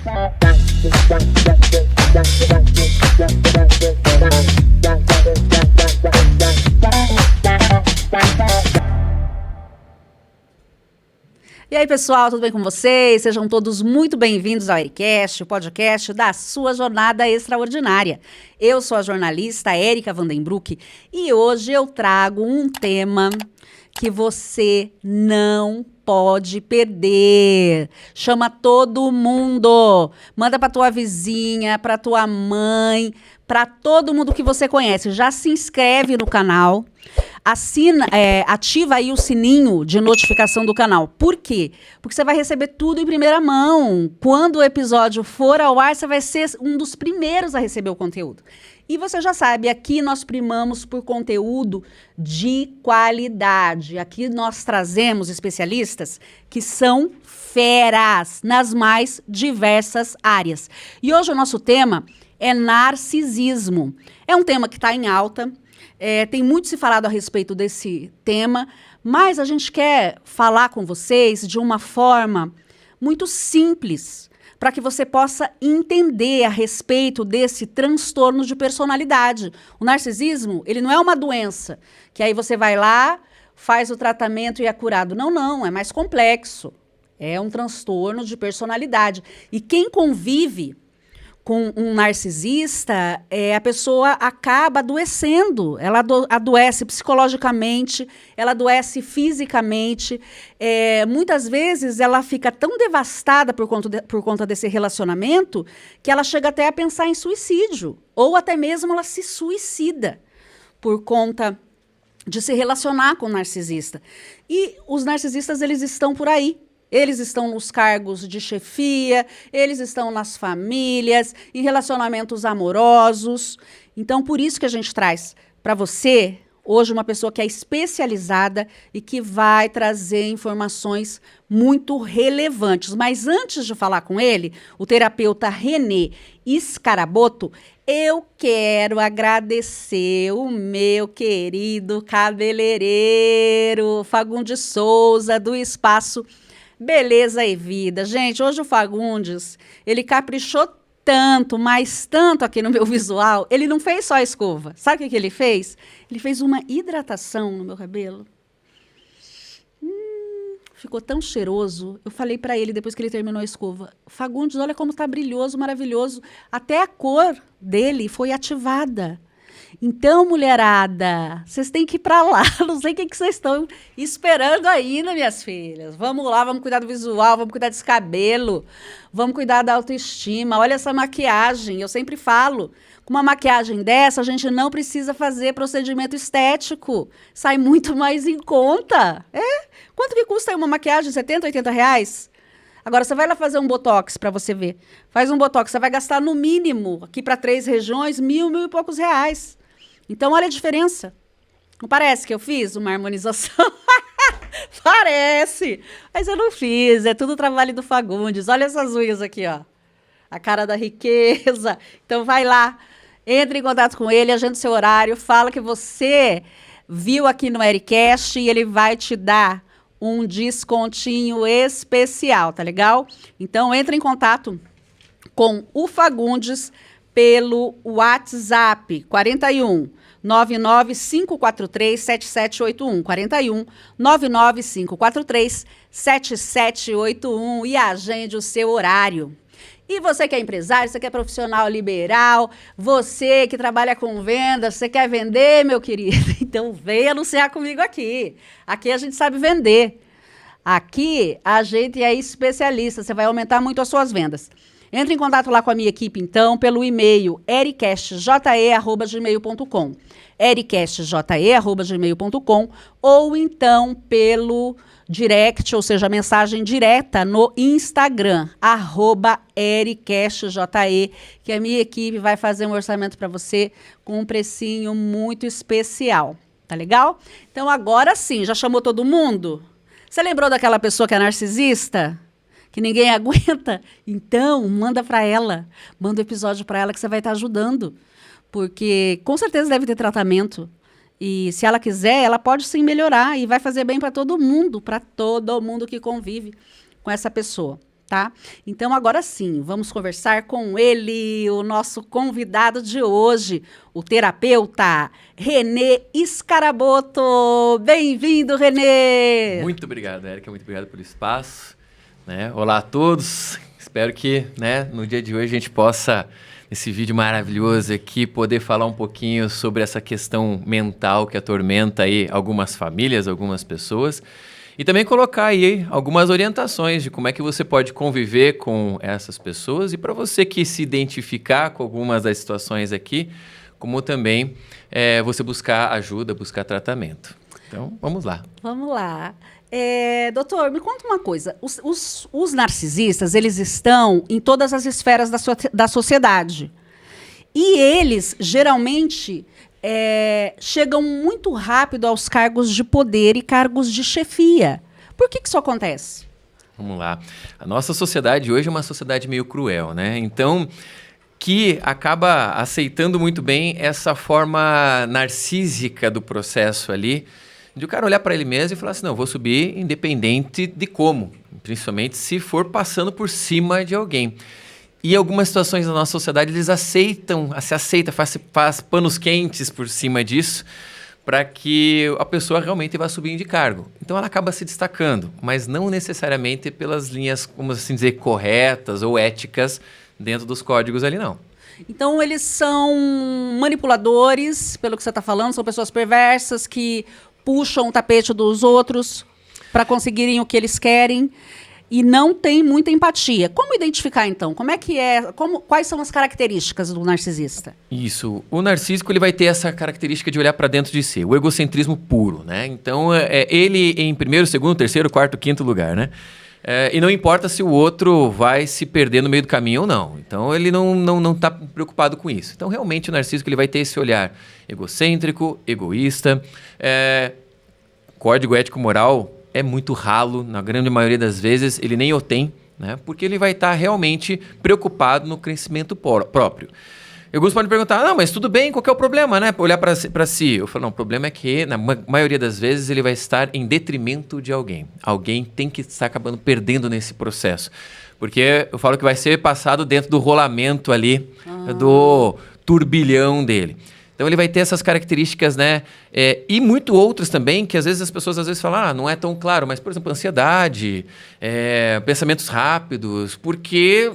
E aí, pessoal, tudo bem com vocês? Sejam todos muito bem-vindos ao Ericast, o podcast da sua jornada extraordinária. Eu sou a jornalista Érica Vandenbroek e hoje eu trago um tema que você não pode perder. Chama todo mundo. Manda para tua vizinha, para tua mãe, para todo mundo que você conhece. Já se inscreve no canal. Ativa aí o sininho de notificação do canal. Por quê? Porque você vai receber tudo em primeira mão. Quando o episódio for ao ar, você vai ser um dos primeiros a receber o conteúdo. E você já sabe, aqui nós primamos por conteúdo de qualidade. Aqui nós trazemos especialistas que são feras nas mais diversas áreas. E hoje o nosso tema é narcisismo. É um tema que está em alta. Tem muito se falado a respeito desse tema, mas a gente quer falar com vocês de uma forma muito simples, para que você possa entender a respeito desse transtorno de personalidade. O narcisismo, ele não é uma doença, que aí você vai lá, faz o tratamento e é curado. Não, é mais complexo. É um transtorno de personalidade. E quem convive com um narcisista, a pessoa acaba adoecendo. Ela adoece psicologicamente, ela adoece fisicamente. Muitas vezes ela fica tão devastada por conta desse relacionamento que ela chega até a pensar em suicídio. Ou até mesmo ela se suicida por conta de se relacionar com o narcisista. E os narcisistas, eles estão por aí. Eles estão nos cargos de chefia, eles estão nas famílias, em relacionamentos amorosos. Então, por isso que a gente traz para você, hoje, uma pessoa que é especializada e que vai trazer informações muito relevantes. Mas antes de falar com ele, o terapeuta René Scaraboto, eu quero agradecer o meu querido cabeleireiro Fagundes Souza, do Espaço Beleza e Vida. Gente, hoje o Fagundes, ele caprichou tanto, mas tanto aqui no meu visual. Ele não fez só a escova. Sabe o que ele fez? Ele fez uma hidratação no meu cabelo. Ficou tão cheiroso. Eu falei para ele, depois que ele terminou a escova, Fagundes, olha como tá brilhoso, maravilhoso. Até a cor dele foi ativada. Então, mulherada, vocês têm que ir para lá. Não sei o que vocês estão esperando ainda, minhas filhas. Vamos lá, vamos cuidar do visual, vamos cuidar desse cabelo, vamos cuidar da autoestima. Olha essa maquiagem, eu sempre falo, com uma maquiagem dessa, a gente não precisa fazer procedimento estético. Sai muito mais em conta. Quanto que custa aí uma maquiagem? 70, 80 reais? Agora, você vai lá fazer um botox para você ver. Faz um botox, você vai gastar no mínimo, aqui para 3 regiões, mil e poucos reais. Então, olha a diferença. Não parece que eu fiz uma harmonização? Parece! Mas eu não fiz, é tudo trabalho do Fagundes. Olha essas unhas aqui, ó. A cara da riqueza. Então, vai lá, entre em contato com ele, agenda seu horário, fala que você viu aqui no Ericast e ele vai te dar um descontinho especial, tá legal? Então, entre em contato com o Fagundes pelo WhatsApp 41 99543 7781 41 99543 7781 e agende o seu horário. E você que é empresário, você que é profissional liberal, você que trabalha com vendas, você quer vender, meu querido? Então venha anunciar comigo aqui. Aqui a gente sabe vender. Aqui a gente é especialista, você vai aumentar muito as suas vendas. Entre em contato lá com a minha equipe, então, pelo e-mail ericastje@gmail.com ericastje@gmail.com ou então pelo direct, ou seja, mensagem direta no Instagram, @ericastje, que a minha equipe vai fazer um orçamento para você com um precinho muito especial. Tá legal? Então, agora sim, já chamou todo mundo? Você lembrou daquela pessoa que é narcisista? Que ninguém aguenta? Então, manda para ela. Manda o episódio para ela que você vai estar ajudando. Porque, com certeza, deve ter tratamento. E, se ela quiser, ela pode sim melhorar. E vai fazer bem para todo mundo que convive com essa pessoa. tá? Então, agora sim, vamos conversar com ele, o nosso convidado de hoje, o terapeuta Renê Scaraboto. Bem-vindo, Renê! Muito obrigado, Érica, muito obrigado pelo espaço. Né? Olá a todos, espero que, né, no dia de hoje a gente possa, nesse vídeo maravilhoso aqui, poder falar um pouquinho sobre essa questão mental que atormenta aí algumas famílias, algumas pessoas. E também colocar aí algumas orientações de como é que você pode conviver com essas pessoas e para você que se identificar com algumas das situações aqui, como também você buscar ajuda, buscar tratamento. Então, vamos lá. Vamos lá. Doutor, me conta uma coisa. Os narcisistas, eles estão em todas as esferas da sociedade. E eles, geralmente, chegam muito rápido aos cargos de poder e cargos de chefia. Por que isso acontece? Vamos lá. A nossa sociedade hoje é uma sociedade meio cruel, né? Então, que acaba aceitando muito bem essa forma narcísica do processo ali, de o cara olhar para ele mesmo e falar assim, não, eu vou subir independente de como, principalmente se for passando por cima de alguém. E algumas situações da nossa sociedade, eles faz panos quentes por cima disso, para que a pessoa realmente vá subindo de cargo. Então ela acaba se destacando, mas não necessariamente pelas linhas, como assim dizer, corretas ou éticas dentro dos códigos ali, não. Então eles são manipuladores, pelo que você está falando, são pessoas perversas que puxam o tapete dos outros para conseguirem o que eles querem. E não tem muita empatia. Como identificar, então? Quais são as características do narcisista? Isso. O narcísico ele vai ter essa característica de olhar para dentro de si, o egocentrismo puro, né? Então, ele em primeiro, segundo, terceiro, quarto, quinto lugar, né? E não importa se o outro vai se perder no meio do caminho ou não. Então, ele não está preocupado com isso. Então, realmente, o narcísico ele vai ter esse olhar egocêntrico, egoísta, código ético-moral é muito ralo, na grande maioria das vezes ele nem o tem, né? Porque ele vai estar realmente preocupado no crescimento próprio. Alguns podem perguntar, não, mas tudo bem, qual que é o problema, né? Olhar para si. Eu falo, não, o problema é que na maioria das vezes ele vai estar em detrimento de alguém. Alguém tem que estar acabando perdendo nesse processo. Porque eu falo que vai ser passado dentro do rolamento ali, do turbilhão dele. Então ele vai ter essas características, né? E muito outras também, que às vezes as pessoas falam, não é tão claro, mas, por exemplo, ansiedade, pensamentos rápidos, porque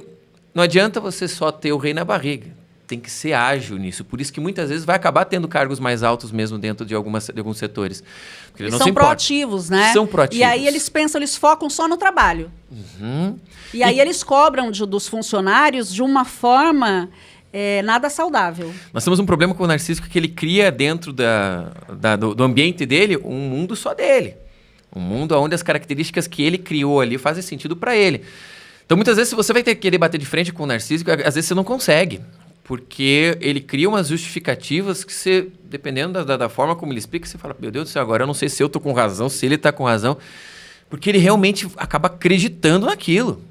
não adianta você só ter o rei na barriga. Tem que ser ágil nisso. Por isso que muitas vezes vai acabar tendo cargos mais altos mesmo dentro de alguns setores. Porque eles não são proativos, né? São proativos. E aí eles focam só no trabalho. Uhum. E aí eles cobram dos funcionários de uma forma nada saudável. Nós temos um problema com o narcísico que ele cria dentro do ambiente dele um mundo só dele. Um mundo onde as características que ele criou ali fazem sentido para ele. Então, muitas vezes, se você vai ter que querer bater de frente com o narcísico, às vezes você não consegue. Porque ele cria umas justificativas que você, dependendo da forma como ele explica, você fala, meu Deus do céu, agora eu não sei se eu estou com razão, se ele está com razão. Porque ele realmente acaba acreditando naquilo.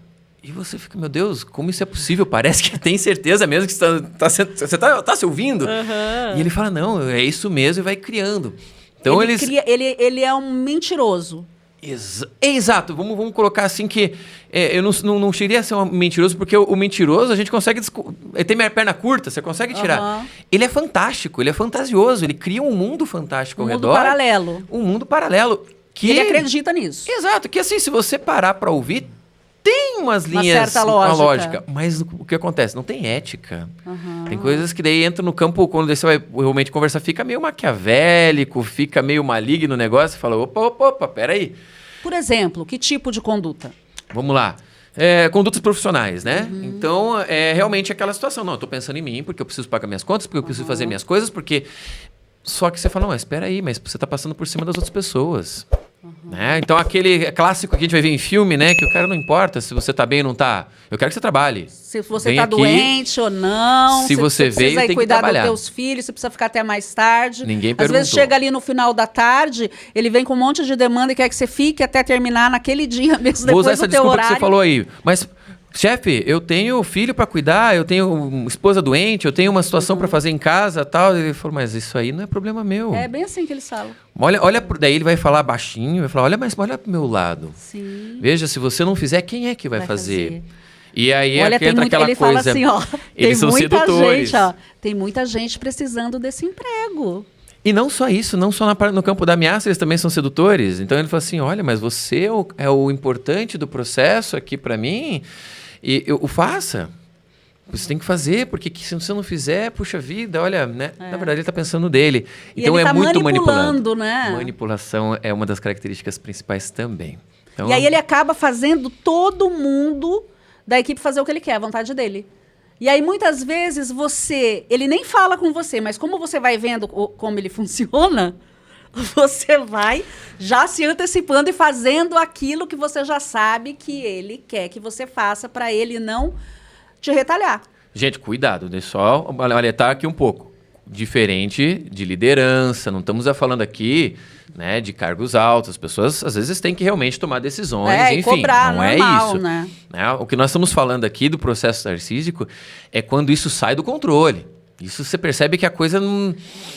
E você fica, meu Deus, como isso é possível? Parece que tem certeza mesmo que você está se ouvindo. Uhum. E ele fala, não, é isso mesmo, e vai criando. Então ele é um mentiroso. Exato, vamos colocar assim que eu não chegaria a ser um mentiroso, porque o mentiroso a gente consegue... Ele tem minha perna curta, você consegue tirar. Uhum. Ele é fantástico, ele é fantasioso, ele cria um mundo fantástico ao redor. Um mundo paralelo. Que ele acredita nisso. Exato, que assim, se você parar para ouvir, tem umas linhas, certa lógica. Mas o que acontece? Não tem ética. Uhum. Tem coisas que daí entram no campo, quando você vai realmente conversar, fica meio maquiavélico, fica meio maligno o negócio, você fala, opa, peraí. Por exemplo, que tipo de conduta? Vamos lá. Condutas profissionais, né? Uhum. Então, realmente aquela situação. Não, eu estou pensando em mim, porque eu preciso pagar minhas contas, porque eu preciso fazer minhas coisas, porque... Só que você fala, não, espera aí, mas você está passando por cima das outras pessoas. Né? Então, aquele clássico que a gente vai ver em filme, né? Que o cara não importa se você tá bem ou não tá. Eu quero que você trabalhe. Se você tá doente ou não. Se você veio, tem que cuidar trabalhar. dos teus filhos, você precisa ficar até mais tarde. Ninguém perguntou. Às vezes chega ali no final da tarde, ele vem com um monte de demanda e quer que você fique até terminar naquele dia mesmo, depois do teu horário. Vou usar essa desculpa que você falou aí. Mas chefe, eu tenho filho para cuidar, eu tenho uma esposa doente, eu tenho uma situação para fazer em casa, tal. Ele falou, mas isso aí não é problema meu. É bem assim que eles falam. Daí ele vai falar baixinho, vai falar, olha pro meu lado. Sim. Veja, se você não fizer, quem é que vai fazer? E aí olha, entra aquela ele coisa. Fala assim, ó, eles são sedutores. Gente, ó, tem muita gente precisando desse emprego. E não só isso, não só no campo da ameaça, eles também são sedutores. Então ele fala assim, olha, mas você é o importante do processo aqui para mim, e o faça. Você tem que fazer, porque se você não fizer, puxa vida, olha, né? Na verdade ele está pensando dele. E então ele é tá muito manipulando, né? Manipulação é uma das características principais também. Então, e aí ele acaba fazendo todo mundo da equipe fazer o que ele quer, a vontade dele. E aí, muitas vezes, ele nem fala com você, mas como você vai vendo como ele funciona, você vai já se antecipando e fazendo aquilo que você já sabe que ele quer que você faça para ele não te retalhar. gente, cuidado, deixa só alertar aqui um pouco. Diferente de liderança, não estamos falando aqui, né, de cargos altos. As pessoas, às vezes, têm que realmente tomar decisões, enfim, e cobrar, não normal, é isso. Né? O que nós estamos falando aqui do processo narcísico é quando isso sai do controle. Isso você percebe que a coisa não...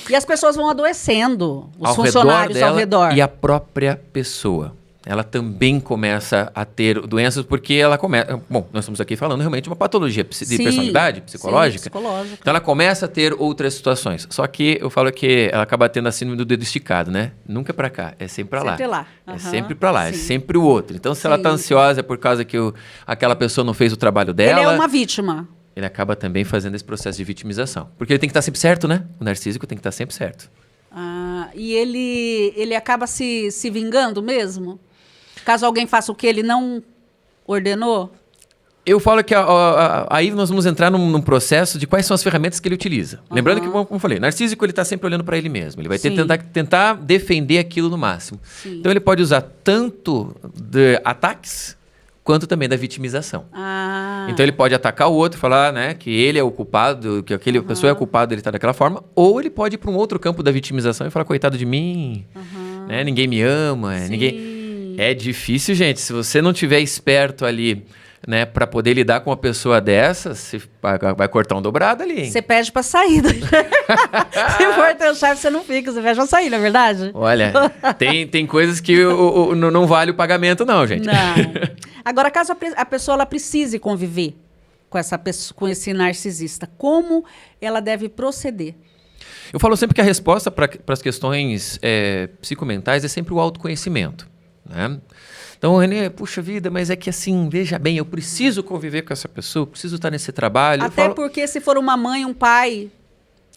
E as pessoas vão adoecendo, os ao funcionários redor dela ao redor. E a própria pessoa. Ela também começa a ter doenças porque ela começa... Bom, nós estamos aqui falando realmente de uma patologia de personalidade psicológica. Sim, psicológica. Então ela começa a ter outras situações. Só que eu falo que ela acaba tendo a síndrome do dedo esticado, né? Nunca pra cá, é sempre pra lá. Sempre lá. É sempre pra lá, Sim. é sempre o outro. Então se ela tá ansiosa é por causa que aquela pessoa não fez o trabalho dela... Ele é uma vítima. Ele acaba também fazendo esse processo de vitimização. Porque ele tem que estar sempre certo, né? O narcísico tem que estar sempre certo. E ele acaba se vingando mesmo? Caso alguém faça o que ele não ordenou? Eu falo que aí nós vamos entrar num processo de quais são as ferramentas que ele utiliza. Lembrando que, como eu falei, narcísico ele está sempre olhando para ele mesmo. Ele vai tentar defender aquilo no máximo. Sim. Então ele pode usar tanto de ataques quanto também da vitimização. Então ele pode atacar o outro, falar, né, que ele é o culpado, que aquele pessoa é o culpado, ele está daquela forma, ou ele pode ir para um outro campo da vitimização e falar, coitado de mim, né, ninguém me ama, ninguém... É difícil, gente. Se você não tiver esperto ali, né, para poder lidar com uma pessoa dessa, você vai cortar um dobrado ali, hein? Você pede pra sair. Se for teu chefe, você não fica. Você pede pra sair, não é verdade? Olha, tem coisas que não vale o pagamento, não, gente. Não. Agora, caso a pessoa ela precise conviver com com esse narcisista, como ela deve proceder? Eu falo sempre que a resposta para as questões psicomentais é sempre o autoconhecimento. Né? Então, Renê, puxa vida, mas é que assim, veja bem, eu preciso conviver com essa pessoa, eu preciso estar nesse trabalho. Até porque se for uma mãe, um pai...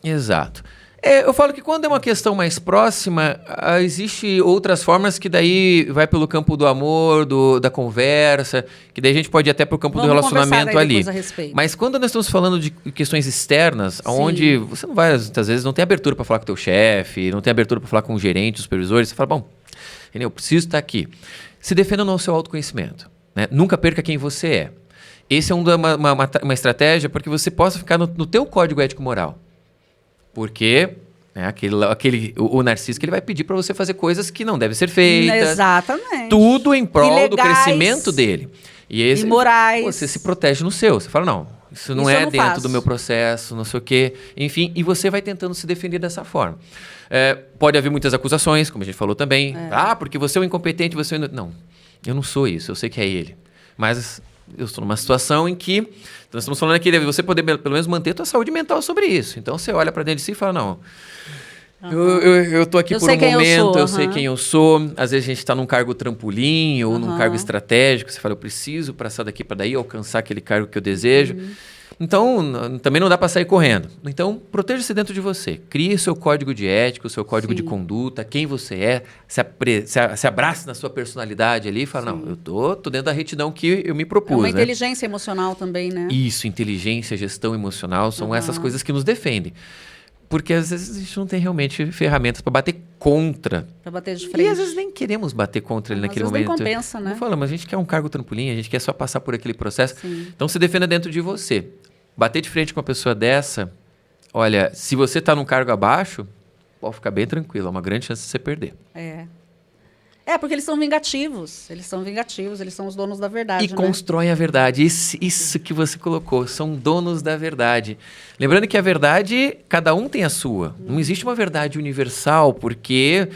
Exato. Eu falo que quando é uma questão mais próxima, existe outras formas que daí vai pelo campo do amor, da conversa, que daí a gente pode ir até pro campo do relacionamento ali. Mas quando nós estamos falando de questões externas, onde você não vai, muitas vezes, não tem abertura para falar com o teu chefe, não tem abertura para falar com o gerente, os supervisores, você fala, bom, eu preciso estar aqui. Se defenda no seu autoconhecimento. Né? Nunca perca quem você é. Esse é uma estratégia para que você possa ficar no teu código ético-moral. Porque o narcisista ele vai pedir para você fazer coisas que não devem ser feitas. Exatamente. Tudo em prol do crescimento dele. E morais. Você se protege no seu. Você fala, não, isso não é dentro do meu processo, não sei o quê. Enfim, e você vai tentando se defender dessa forma. Pode haver muitas acusações, como a gente falou também. Porque você é um incompetente, você é um... Não, eu não sou isso, eu sei que é ele. Mas eu estou numa situação em que... Nós estamos falando aqui de você poder pelo menos manter a tua saúde mental sobre isso. Então você olha para dentro de si e fala, não... Eu tô aqui por um momento, eu sei quem eu sou. Às vezes a gente está num cargo trampolim ou num cargo estratégico. Você fala, eu preciso passar daqui para daí, alcançar aquele cargo que eu desejo. Então, também não dá para sair correndo. Então, proteja-se dentro de você. Crie seu código de ética, o seu código de conduta, quem você é. Se abrace na sua personalidade ali e fala, não, eu tô dentro da retidão que eu me propus. É uma inteligência emocional também, né? Isso, inteligência, gestão emocional, são essas coisas que nos defendem. Porque às vezes a gente não tem realmente ferramentas para bater contra. Para bater de frente. E às vezes nem queremos bater contra ele naquele momento. Às vezes nem compensa, né? Não fala, mas a gente quer um cargo trampolim, a gente quer só passar por aquele processo. Então se defenda dentro de você. Bater de frente com uma pessoa dessa, olha, se você está num cargo abaixo, pode ficar bem tranquilo, é uma grande chance de você perder. Porque eles são vingativos. Eles são os donos da verdade, E constroem a verdade. Isso que você colocou, são donos da verdade. Lembrando que a verdade, cada um tem a sua. Não existe uma verdade universal, porque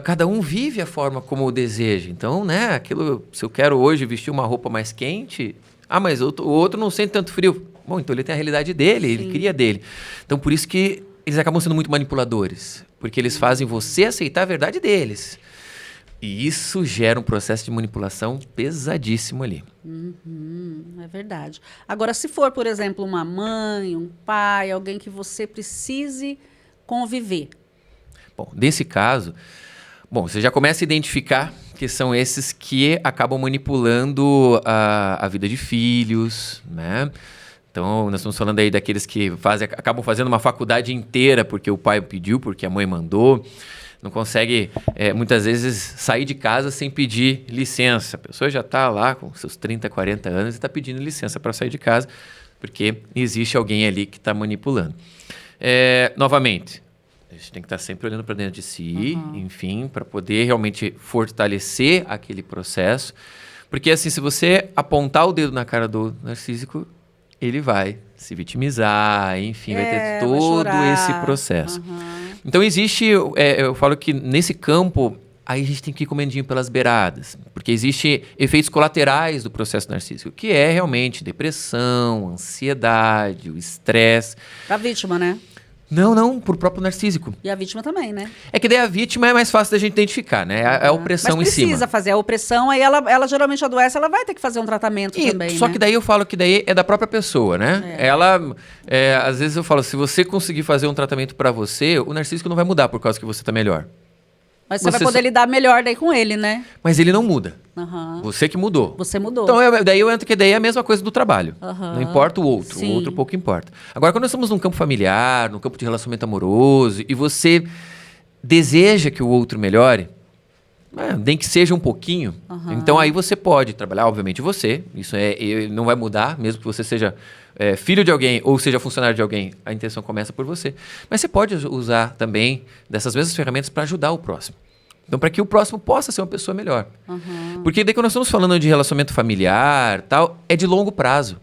cada um vive a forma como deseja. Então, né, aquilo, se eu quero hoje vestir uma roupa mais quente, mas o outro não sente tanto frio. Bom, então ele tem a realidade dele, ele cria dele. Então, por isso que eles acabam sendo muito manipuladores, porque eles fazem você aceitar a verdade deles. E isso gera um processo de manipulação pesadíssimo ali. É verdade. Agora, se for, por exemplo, uma mãe, um pai, alguém que você precise conviver. Bom, nesse caso, você já começa a identificar que são esses que acabam manipulando a vida de filhos, né? Então, nós estamos falando aí daqueles que acabam fazendo uma faculdade inteira porque o pai pediu, porque a mãe mandou. Não consegue, muitas vezes, sair de casa sem pedir licença. A pessoa já está lá com seus 30, 40 anos e está pedindo licença para sair de casa, porque existe alguém ali que está manipulando. Novamente, a gente tem que estar sempre olhando para dentro de si, enfim, para poder realmente fortalecer aquele processo. Porque, assim, se você apontar o dedo na cara do narcísico, ele vai se vitimizar, enfim, vai ter todo esse processo. Então, existe, eu falo que nesse campo, aí a gente tem que ir comendinho pelas beiradas, porque existem efeitos colaterais do processo narcísico, que é realmente depressão, ansiedade, o estresse. A vítima, né? Não, por próprio narcísico. E a vítima também, né? É que daí a vítima é mais fácil da gente identificar, né? A opressão em cima. Mas precisa fazer a opressão, aí ela geralmente adoece, ela vai ter que fazer um tratamento também, Só né? que daí eu falo que daí é da própria pessoa, né? Às vezes eu falo, se você conseguir fazer um tratamento pra você, o narcísico não vai mudar por causa que você tá melhor. Mas você vai poder lidar melhor daí com ele, né? Mas ele não muda. Uhum. Você que mudou. Você mudou. Então, daí eu entro que daí é a mesma coisa do trabalho. Uhum. Não importa o outro. Sim. O outro pouco importa. Agora, quando nós estamos num campo familiar, num campo de relacionamento amoroso, e você deseja que o outro melhore, nem que seja um pouquinho, então aí você pode trabalhar, obviamente, você. Isso não vai mudar, mesmo que você seja filho de alguém ou seja funcionário de alguém, a intenção começa por você. Mas você pode usar também dessas mesmas ferramentas para ajudar o próximo. Então, para que o próximo possa ser uma pessoa melhor. Porque daí quando nós estamos falando de relacionamento familiar, tal, é de longo prazo.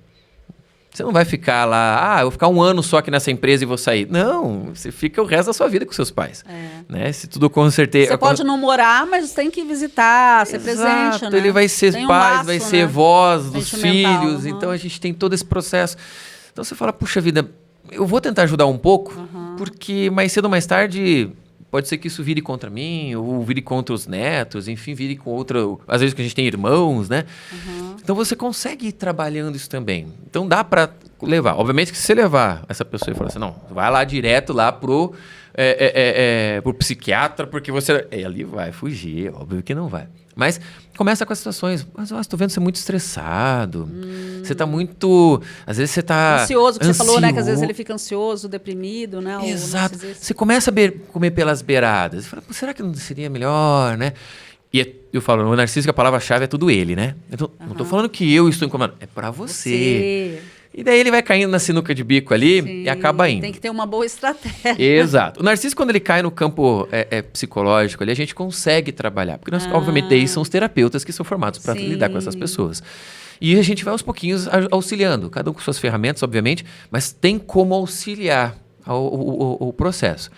Você não vai ficar lá, eu vou ficar um ano só aqui nessa empresa e vou sair. Não, você fica o resto da sua vida com seus pais. Né? Se tudo com certeza... Você pode não morar, mas tem que visitar, ser presente, né? Ele vai ser tem pai, laço, vai ser voz dos sentimental, filhos. Então, a gente tem todo esse processo. Então, você fala, puxa vida, eu vou tentar ajudar um pouco, porque mais cedo ou mais tarde... Pode ser que isso vire contra mim, ou vire contra os netos, enfim, vire com outra... Às vezes que a gente tem irmãos, né? Então você consegue ir trabalhando isso também. Então dá para levar. Obviamente que se você levar essa pessoa e falar assim, não, vai lá direto lá pro psiquiatra, porque você... Ele vai fugir, óbvio que não vai. Mas começa com as situações. Mas estou vendo você muito estressado. Você está muito... Às vezes você está ansioso, que você falou, né? Que às vezes ele fica ansioso, deprimido, né? Exato. Você começa a comer pelas beiradas. Você fala, será que não seria melhor, né? E eu falo, no narcísico a palavra-chave é tudo ele, né? Então, não estou falando que eu estou incomodado. É para você. E daí ele vai caindo na sinuca de bico ali e acaba indo. Tem que ter uma boa estratégia. Exato. O narciso, quando ele cai no campo psicológico ali, a gente consegue trabalhar. Porque nós, obviamente, daí são os terapeutas que são formados para lidar com essas pessoas. E a gente vai aos pouquinhos auxiliando, cada um com suas ferramentas, obviamente, mas tem como auxiliar o processo.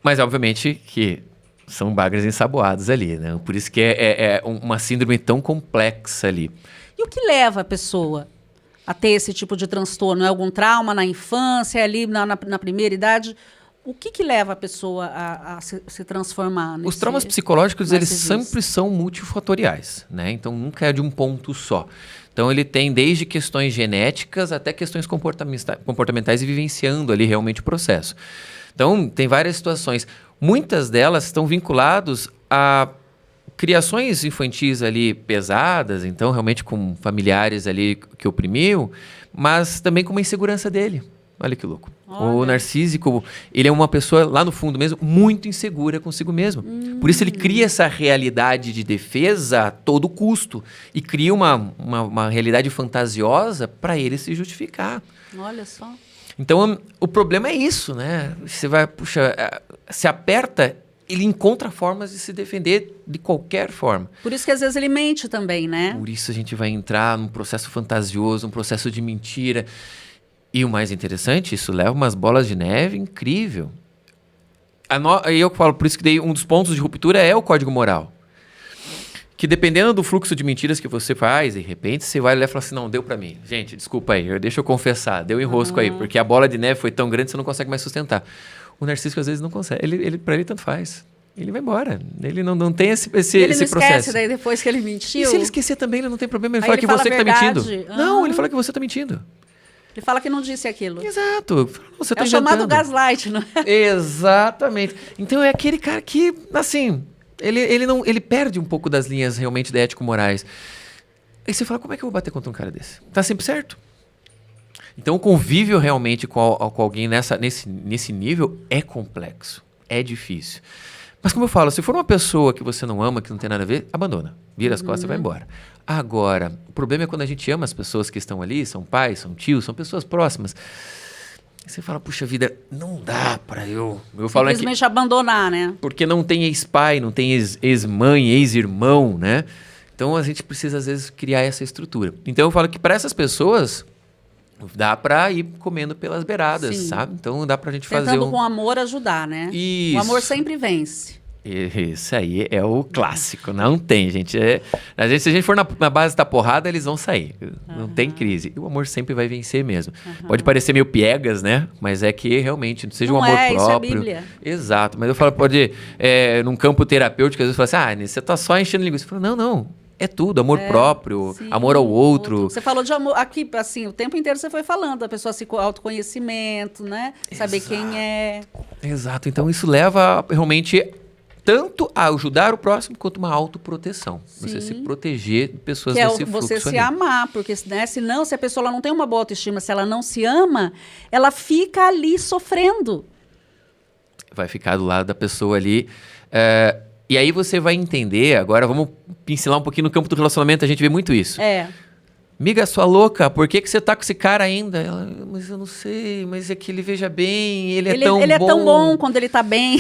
Mas, obviamente, que são bagres ensaboados ali, né? Por isso que é uma síndrome tão complexa ali. E o que leva a pessoa a ter esse tipo de transtorno? É algum trauma na infância, ali na primeira idade? O que leva a pessoa a se transformar nesse... Os traumas psicológicos, eles sempre são multifatoriais, né? Então, nunca é de um ponto só. Então, ele tem desde questões genéticas até questões comportamentais e vivenciando ali realmente o processo. Então, tem várias situações. Muitas delas estão vinculadas a criações infantis ali pesadas, então realmente com familiares ali que oprimiu, mas também com uma insegurança dele. Olha que louco. Olha. O narcísico, ele é uma pessoa, lá no fundo mesmo, muito insegura consigo mesmo. Por isso ele cria essa realidade de defesa a todo custo e cria uma realidade fantasiosa para ele se justificar. Olha só. Então, o problema é isso, né? Você vai, puxa, se aperta ele encontra formas de se defender de qualquer forma. Por isso que às vezes ele mente também, né? Por isso a gente vai entrar num processo fantasioso, um processo de mentira. E o mais interessante, isso leva umas bolas de neve incrível. Aí eu falo, por isso que daí um dos pontos de ruptura é o código moral. Que dependendo do fluxo de mentiras que você faz, de repente você vai lá e fala assim, não, deu pra mim. Gente, desculpa aí, deixa eu confessar, deu enrosco aí, porque a bola de neve foi tão grande que você não consegue mais sustentar. O narcísico às vezes não consegue, pra ele tanto faz. Ele vai embora, ele não tem esse processo. Ele não esquece daí depois que ele mentiu? E se ele esquecer também, ele não tem problema, ele Aí fala ele que fala você a que tá mentindo. verdade? Não, ele fala que você tá mentindo. Ele fala que não disse aquilo. Exato. Você tá É o chamado inventando. gaslight, não é? Exatamente. Então é aquele cara que, assim, ele perde um pouco das linhas realmente de ético-morais. Aí você fala, como é que eu vou bater contra um cara desse? Tá sempre certo. Então o convívio realmente com alguém nesse nível é complexo, é difícil. Mas como eu falo, se for uma pessoa que você não ama, que não tem nada a ver, abandona. Vira as costas e vai embora. Agora, o problema é quando a gente ama as pessoas que estão ali, são pais, são tios, são pessoas próximas. E você fala, puxa vida, não dá pra eu falo Simplesmente abandonar, né? porque não tem ex-pai, não tem ex-mãe, ex-irmão, né? Então a gente precisa às vezes criar essa estrutura. Então eu falo que para essas pessoas dá pra ir comendo pelas beiradas, Sim. sabe? Então dá pra gente fazer Tentando com amor ajudar, né? Isso. O amor sempre vence. Isso aí é o clássico, não tem, gente. Se a gente for na base da porrada, eles vão sair. Não tem crise. E o amor sempre vai vencer mesmo. Pode parecer meio piegas, né? Mas é que realmente, seja um Não amor é, isso é próprio. Bíblia. Exato. Mas eu falo, num campo terapêutico, às vezes fala assim, você tá só enchendo linguiça. Eu falo, não. É tudo, amor próprio, Sim, amor ao outro. Você falou de amor aqui, assim, o tempo inteiro você foi falando, a pessoa se autoconhecimento, né? Saber quem é. Exato. Então isso leva realmente tanto a ajudar o próximo quanto uma autoproteção. Você se proteger de pessoas Que é desse fluxo você se ali. amar, porque né, senão, se a pessoa não tem uma boa autoestima, se ela não se ama, ela fica ali sofrendo. Vai ficar do lado da pessoa ali. E aí você vai entender, agora vamos pincelar um pouquinho no campo do relacionamento, a gente vê muito isso. Miga, sua louca, por que você tá com esse cara ainda? Ela, mas eu não sei, mas é que ele veja bem, ele é tão bom. Ele é tão bom quando ele tá bem.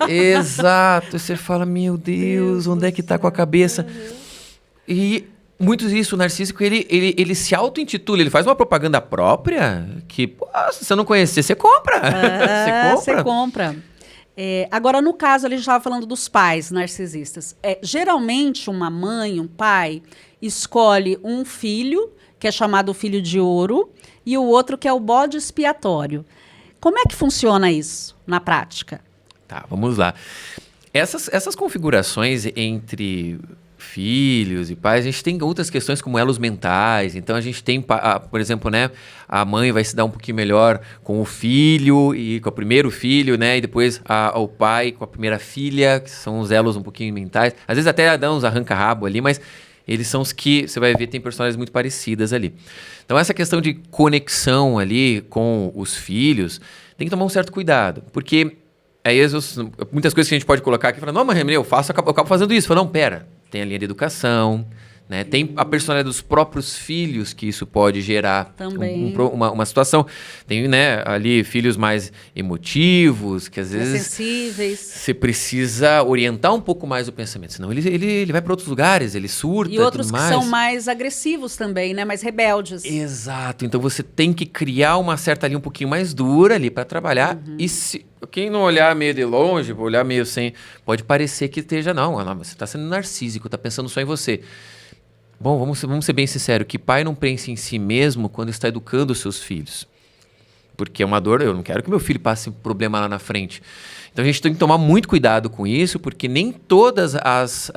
Exato, você fala, meu Deus, onde é que tá com a cabeça? E muitos isso, o narcísico, ele se auto-intitula, ele faz uma propaganda própria que, pô, se você não conhecer, você compra. Você compra. Agora, no caso, a gente estava falando dos pais narcisistas. Geralmente, uma mãe, um pai, escolhe um filho, que é chamado filho de ouro, e o outro que é o bode expiatório. Como é que funciona isso na prática? Tá, vamos lá. Essas configurações entre filhos e pais, a gente tem outras questões como elos mentais. Então a gente tem, por exemplo, né, a mãe vai se dar um pouquinho melhor com o filho e com o primeiro filho, né, e depois o pai com a primeira filha, que são os elos um pouquinho mentais. Às vezes até dá uns arranca-rabo ali, mas eles são os que, você vai ver, tem personagens muito parecidas ali. Então essa questão de conexão ali com os filhos, tem que tomar um certo cuidado, porque aí muitas coisas que a gente pode colocar aqui, falando, não, mas eu acabo fazendo isso. Fala, não, pera, tem a linha de educação, né? Tem a personalidade dos próprios filhos que isso pode gerar uma situação. Tem, né, ali filhos mais emotivos, que às vezes sensíveis. Você precisa orientar um pouco mais o pensamento, senão ele vai para outros lugares, ele surta E outros tudo que mais. são mais agressivos também, né? Mais rebeldes. Exato. Então você tem que criar uma certa linha um pouquinho mais dura ali para trabalhar. E se quem não olhar meio de longe, olhar meio sem, pode parecer que esteja não, você está sendo narcísico, está pensando só em você. Bom, vamos ser bem sinceros, que pai não pensa em si mesmo quando está educando os seus filhos. Porque é uma dor, eu não quero que meu filho passe um problema lá na frente. Então a gente tem que tomar muito cuidado com isso, porque nem todas as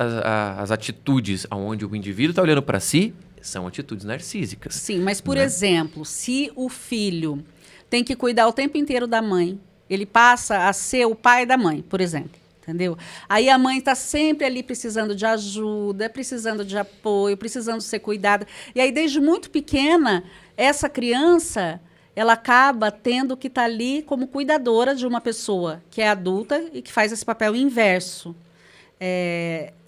atitudes onde o indivíduo está olhando para si são atitudes narcísicas. Sim, mas por exemplo, se o filho tem que cuidar o tempo inteiro da mãe, ele passa a ser o pai da mãe, por exemplo. Entendeu? Aí a mãe está sempre ali precisando de ajuda, precisando de apoio, precisando ser cuidada. E aí, desde muito pequena, essa criança, ela acaba tendo que estar ali como cuidadora de uma pessoa que é adulta e que faz esse papel inverso.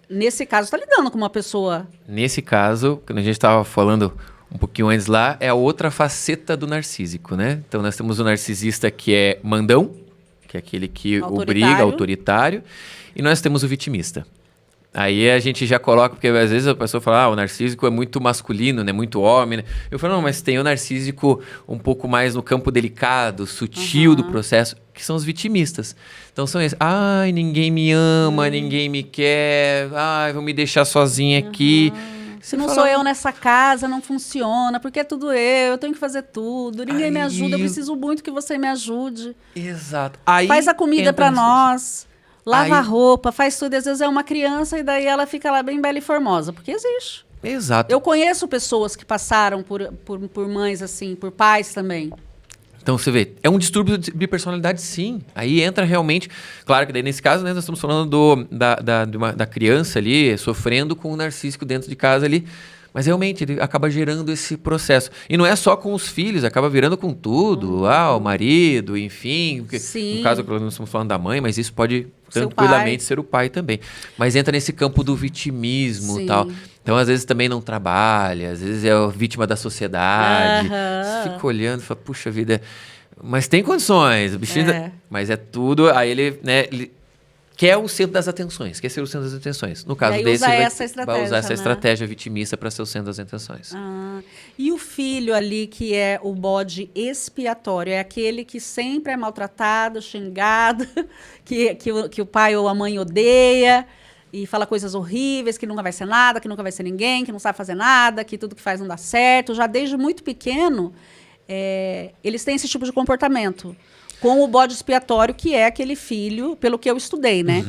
Nesse caso, está lidando com uma pessoa... Nesse caso, quando a gente estava falando um pouquinho antes lá, é a outra faceta do narcísico, né? Então, nós temos o narcisista que é mandão, que é aquele que Autoritário. obriga, autoritário, e nós temos o vitimista. Aí a gente já coloca, porque às vezes a pessoa fala, o narcísico é muito masculino, né? Muito homem, né? Eu falo, não, mas tem o narcísico um pouco mais no campo delicado, sutil do processo, que são os vitimistas. Então são esses, ai, ninguém me ama, ninguém me quer, ai, vão me deixar sozinha aqui. Se não sou eu nessa casa, não funciona, porque é tudo eu tenho que fazer tudo, ninguém me ajuda, eu preciso muito que você me ajude. Exato. Aí Faz a comida pra nesse- nós. Lava Aí- a roupa, faz tudo. Às vezes é uma criança e daí ela fica lá bem bela e formosa, porque existe. Exato. Eu conheço pessoas que passaram por mães assim, por pais também. Então você vê, é um distúrbio de bipersonalidade, sim. Aí entra realmente. Claro que daí nesse caso, né, nós estamos falando da criança ali sofrendo com o narcísico dentro de casa ali. Mas realmente ele acaba gerando esse processo. E não é só com os filhos, acaba virando com tudo. O marido, enfim. Porque, Sim. no caso, nós estamos falando da mãe, mas isso pode Seu tranquilamente pai. ser o pai também. Mas entra nesse campo do vitimismo Sim. e tal. Então, às vezes, também não trabalha, às vezes é vítima da sociedade. Aham. Você fica olhando e fala, puxa vida, mas tem condições. O bichinho É. Mas é tudo. Aí ele, né, ele quer o centro das atenções, quer ser o centro das atenções. No caso aí desse, usa vai essa estratégia, usar essa né? estratégia vitimista para ser o centro das atenções. E o filho ali, que é o bode expiatório, é aquele que sempre é maltratado, xingado, que o pai ou a mãe odeia e fala coisas horríveis, que nunca vai ser nada, que nunca vai ser ninguém, que não sabe fazer nada, que tudo que faz não dá certo. Já desde muito pequeno, eles têm esse tipo de comportamento. Com o bode expiatório, que é aquele filho, pelo que eu estudei, né?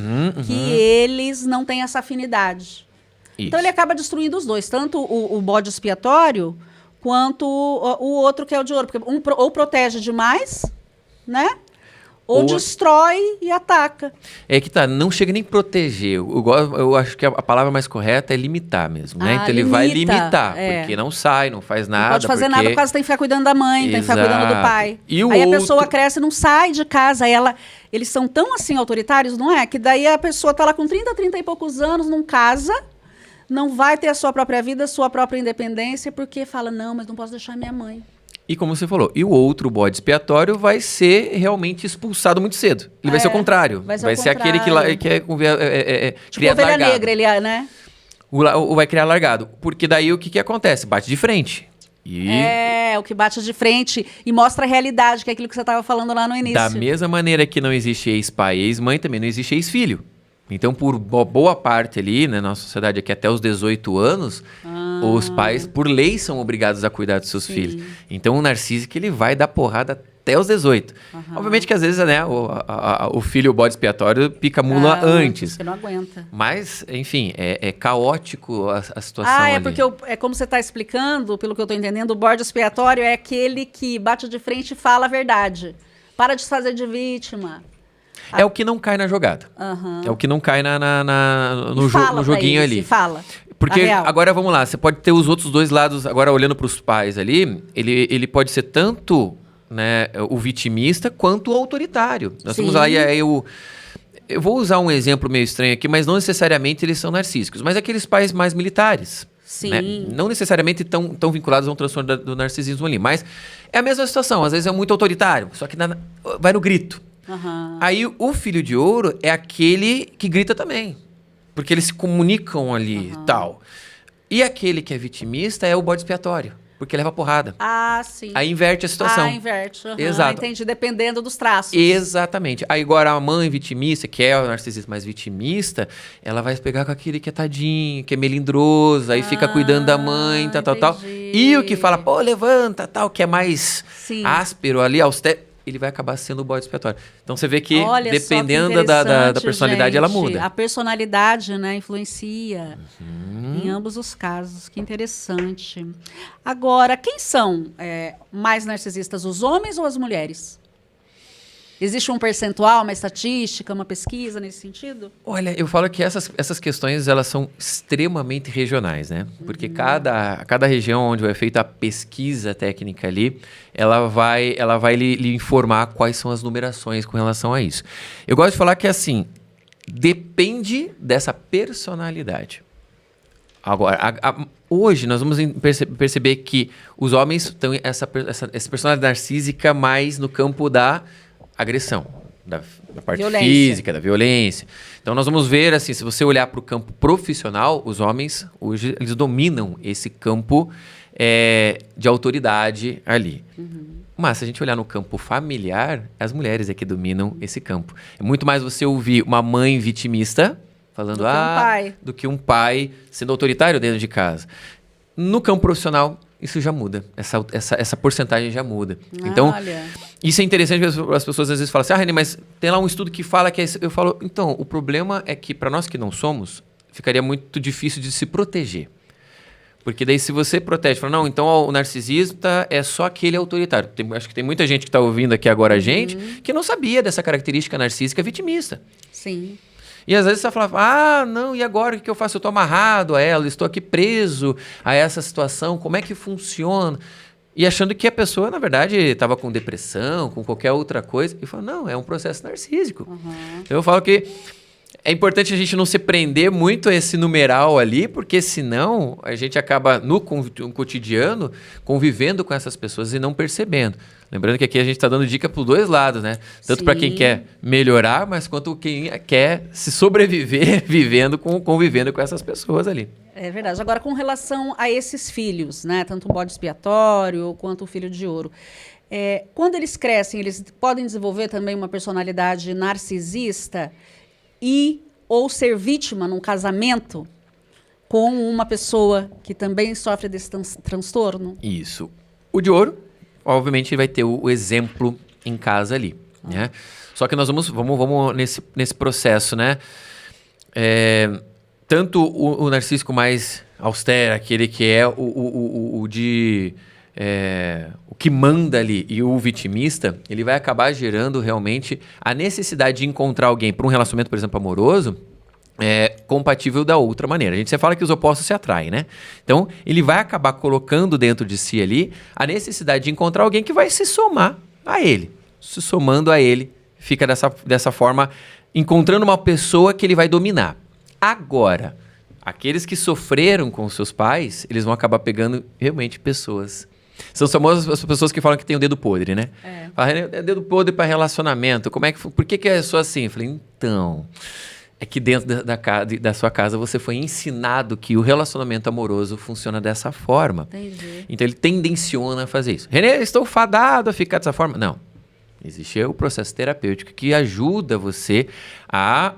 Que eles não têm essa afinidade. Isso. Então ele acaba destruindo os dois, tanto o bode expiatório quanto o outro que é o de ouro, porque ou protege demais, né? Ou destrói e ataca. É que tá, não chega nem proteger. Eu acho que a palavra mais correta é limitar mesmo, né? Então ele vai limita, limitar, é. porque não sai, não faz nada. Não pode fazer nada por causa que tem que ficar cuidando da mãe, tem que ficar cuidando do Exato. pai. E o aí a outro- pessoa cresce e não sai de casa. Eles são tão assim autoritários, não é? Que daí a pessoa tá lá com 30 e poucos anos, não casa, não vai ter a sua própria vida, a sua própria independência, porque fala, não, mas não posso deixar minha mãe. E como você falou, e o outro bode expiatório vai ser realmente expulsado muito cedo. Ele vai ser o contrário. vai ser o aquele contrário. que é Tipo criado ovelha largado. negra, ele é, né? O vai criar largado. Porque daí o que acontece? Bate de frente. E É, o que bate de frente e mostra a realidade, que é aquilo que você estava falando lá no início. da mesma maneira que não existe ex-pai e ex-mãe, também não existe ex-filho. Então, por boa parte ali, né, na nossa sociedade aqui até os 18 anos, os pais, por lei, são obrigados a cuidar dos seus filhos. Então, o narcísico, ele vai dar porrada até os 18. Obviamente que às vezes, né, o filho, o bode expiatório, pica a mula antes. Você não aguenta. Mas, enfim, é caótico a situação É ali. porque é como você está explicando, pelo que eu estou entendendo, o bode expiatório é aquele que bate de frente e fala a verdade. Para de se fazer de vítima. É o que não cai na jogada. É o que não cai no joguinho ali. Fala. Porque A real. agora vamos lá, você pode ter os outros dois lados, agora olhando para os pais ali, ele pode ser tanto, né, o vitimista quanto o autoritário. Nós Sim. temos lá, eu vou usar um exemplo meio estranho aqui, mas não necessariamente eles são narcísicos, mas aqueles pais mais militares. Sim. Né? Não necessariamente tão vinculados a um transtorno do narcisismo ali, mas é a mesma situação, às vezes é muito autoritário, só que vai no grito. Aí o filho de ouro é aquele que grita também. Porque eles se comunicam ali e tal. E aquele que é vitimista é o bode expiatório. Porque leva porrada. Sim. Aí inverte a situação. Inverte. Exato. Entendi, dependendo dos traços. Exatamente. Aí agora a mãe vitimista, que é o narcisista mais vitimista, ela vai pegar com aquele que é tadinho, que é melindroso, aí fica cuidando da mãe, tal. entendi. E o que fala, pô, levanta, tal, que é mais Sim. áspero ali, austero, ele vai acabar sendo o bode expiatório. Então você vê que, Olha só que dependendo da interessante, personalidade, ela gente. muda. A personalidade, né, influencia em ambos os casos. Que interessante. Agora, quem são mais narcisistas, os homens ou as mulheres? Existe um percentual, uma estatística, uma pesquisa nesse sentido? Olha, eu falo que essas questões elas são extremamente regionais, né? Porque cada região onde é feita a pesquisa técnica ali, ela vai lhe informar quais são as numerações com relação a isso. Eu gosto de falar que assim, depende dessa personalidade. Agora, hoje nós vamos perceber que os homens têm essa personalidade narcísica mais no campo da agressão. da parte Violência. física, da violência. Então nós vamos ver, assim, se você olhar para o campo profissional, os homens hoje eles dominam esse campo de autoridade ali. Mas se a gente olhar no campo familiar, as mulheres é que dominam esse campo. É muito mais você ouvir uma mãe vitimista falando do que um pai sendo autoritário dentro de casa. No campo profissional, isso já muda. Essa porcentagem já muda. Então, isso é interessante porque as pessoas às vezes falam assim, René, mas tem lá um estudo que fala que é isso. Eu falo, então, o problema é que para nós que não somos, ficaria muito difícil de se proteger. Porque daí se você protege, fala, não, então o narcisista é só aquele autoritário. Acho que tem muita gente que está ouvindo aqui agora a gente que não sabia dessa característica narcísica vitimista. Sim. E às vezes você fala, não, e agora o que eu faço? Eu estou amarrado a ela, estou aqui preso a essa situação, como é que funciona? E achando que a pessoa, na verdade, estava com depressão, com qualquer outra coisa. E fala, não, é um processo narcísico. Então eu falo que é importante a gente não se prender muito a esse numeral ali, porque senão a gente acaba no cotidiano convivendo com essas pessoas e não percebendo. Lembrando que aqui a gente está dando dica para os dois lados, né? Tanto para quem quer melhorar, mas quanto quem quer se sobreviver convivendo com essas pessoas ali. É verdade. Agora, com relação a esses filhos, né? Tanto o bode expiatório quanto o filho de ouro. Quando eles crescem, eles podem desenvolver também uma personalidade narcisista ou ser vítima num casamento com uma pessoa que também sofre desse transtorno? Isso. O de ouro, obviamente, vai ter o exemplo em casa ali, né? Só que nós vamos nesse processo, né? Tanto o narcísico mais austero, aquele que é o que manda ali, e o vitimista, ele vai acabar gerando realmente a necessidade de encontrar alguém para um relacionamento, por exemplo, amoroso, compatível da outra maneira. A gente sempre fala que os opostos se atraem, né? Então, ele vai acabar colocando dentro de si ali a necessidade de encontrar alguém que vai se somar a ele. Se somando a ele, fica dessa forma, encontrando uma pessoa que ele vai dominar. Agora, aqueles que sofreram com seus pais, eles vão acabar pegando realmente pessoas. São famosas as pessoas que falam que tem o dedo podre, né? É dedo podre para relacionamento. Por que eu sou assim? Eu falei, então, é que dentro da sua casa você foi ensinado que o relacionamento amoroso funciona dessa forma. Entendi. Então ele tendenciona a fazer isso. René, estou fadado a ficar dessa forma? Não. Existe o processo terapêutico que ajuda você a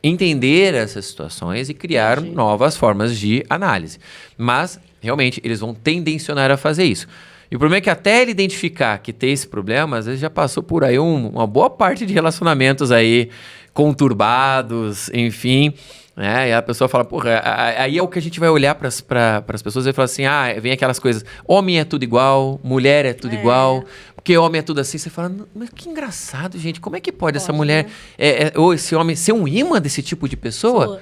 entender essas situações e criar novas formas de análise. Mas, realmente, eles vão tendencionar a fazer isso. E o problema é que até ele identificar que tem esse problema, às vezes já passou por aí uma boa parte de relacionamentos aí conturbados, enfim, né? E a pessoa fala, porra, aí é o que a gente vai olhar para as pessoas e falar assim, vem aquelas coisas, homem é tudo igual, mulher é tudo igual, porque homem é tudo assim. Você fala, mas que engraçado, gente, como é que pode essa mulher, ou esse homem ser um imã desse tipo de pessoa?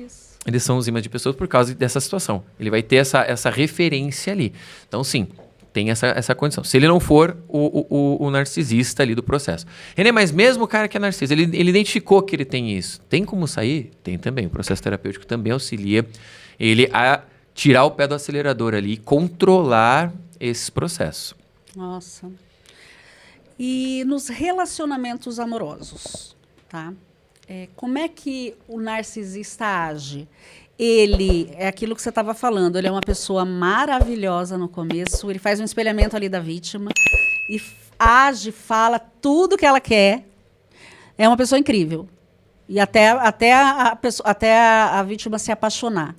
Isso. Eles são os imãs de pessoas por causa dessa situação. Ele vai ter essa referência ali. Então, sim, tem essa condição. Se ele não for o narcisista ali do processo. René, mas mesmo o cara que é narcisista, ele identificou que ele tem isso. Tem como sair? Tem também. O processo terapêutico também auxilia ele a tirar o pé do acelerador ali e controlar esses processos. Nossa. E nos relacionamentos amorosos, tá? Como é que o narcisista age? Ele, é aquilo que você estava falando, ele é uma pessoa maravilhosa no começo, ele faz um espelhamento ali da vítima e age, fala tudo que ela quer. É uma pessoa incrível. E até a vítima se apaixonar.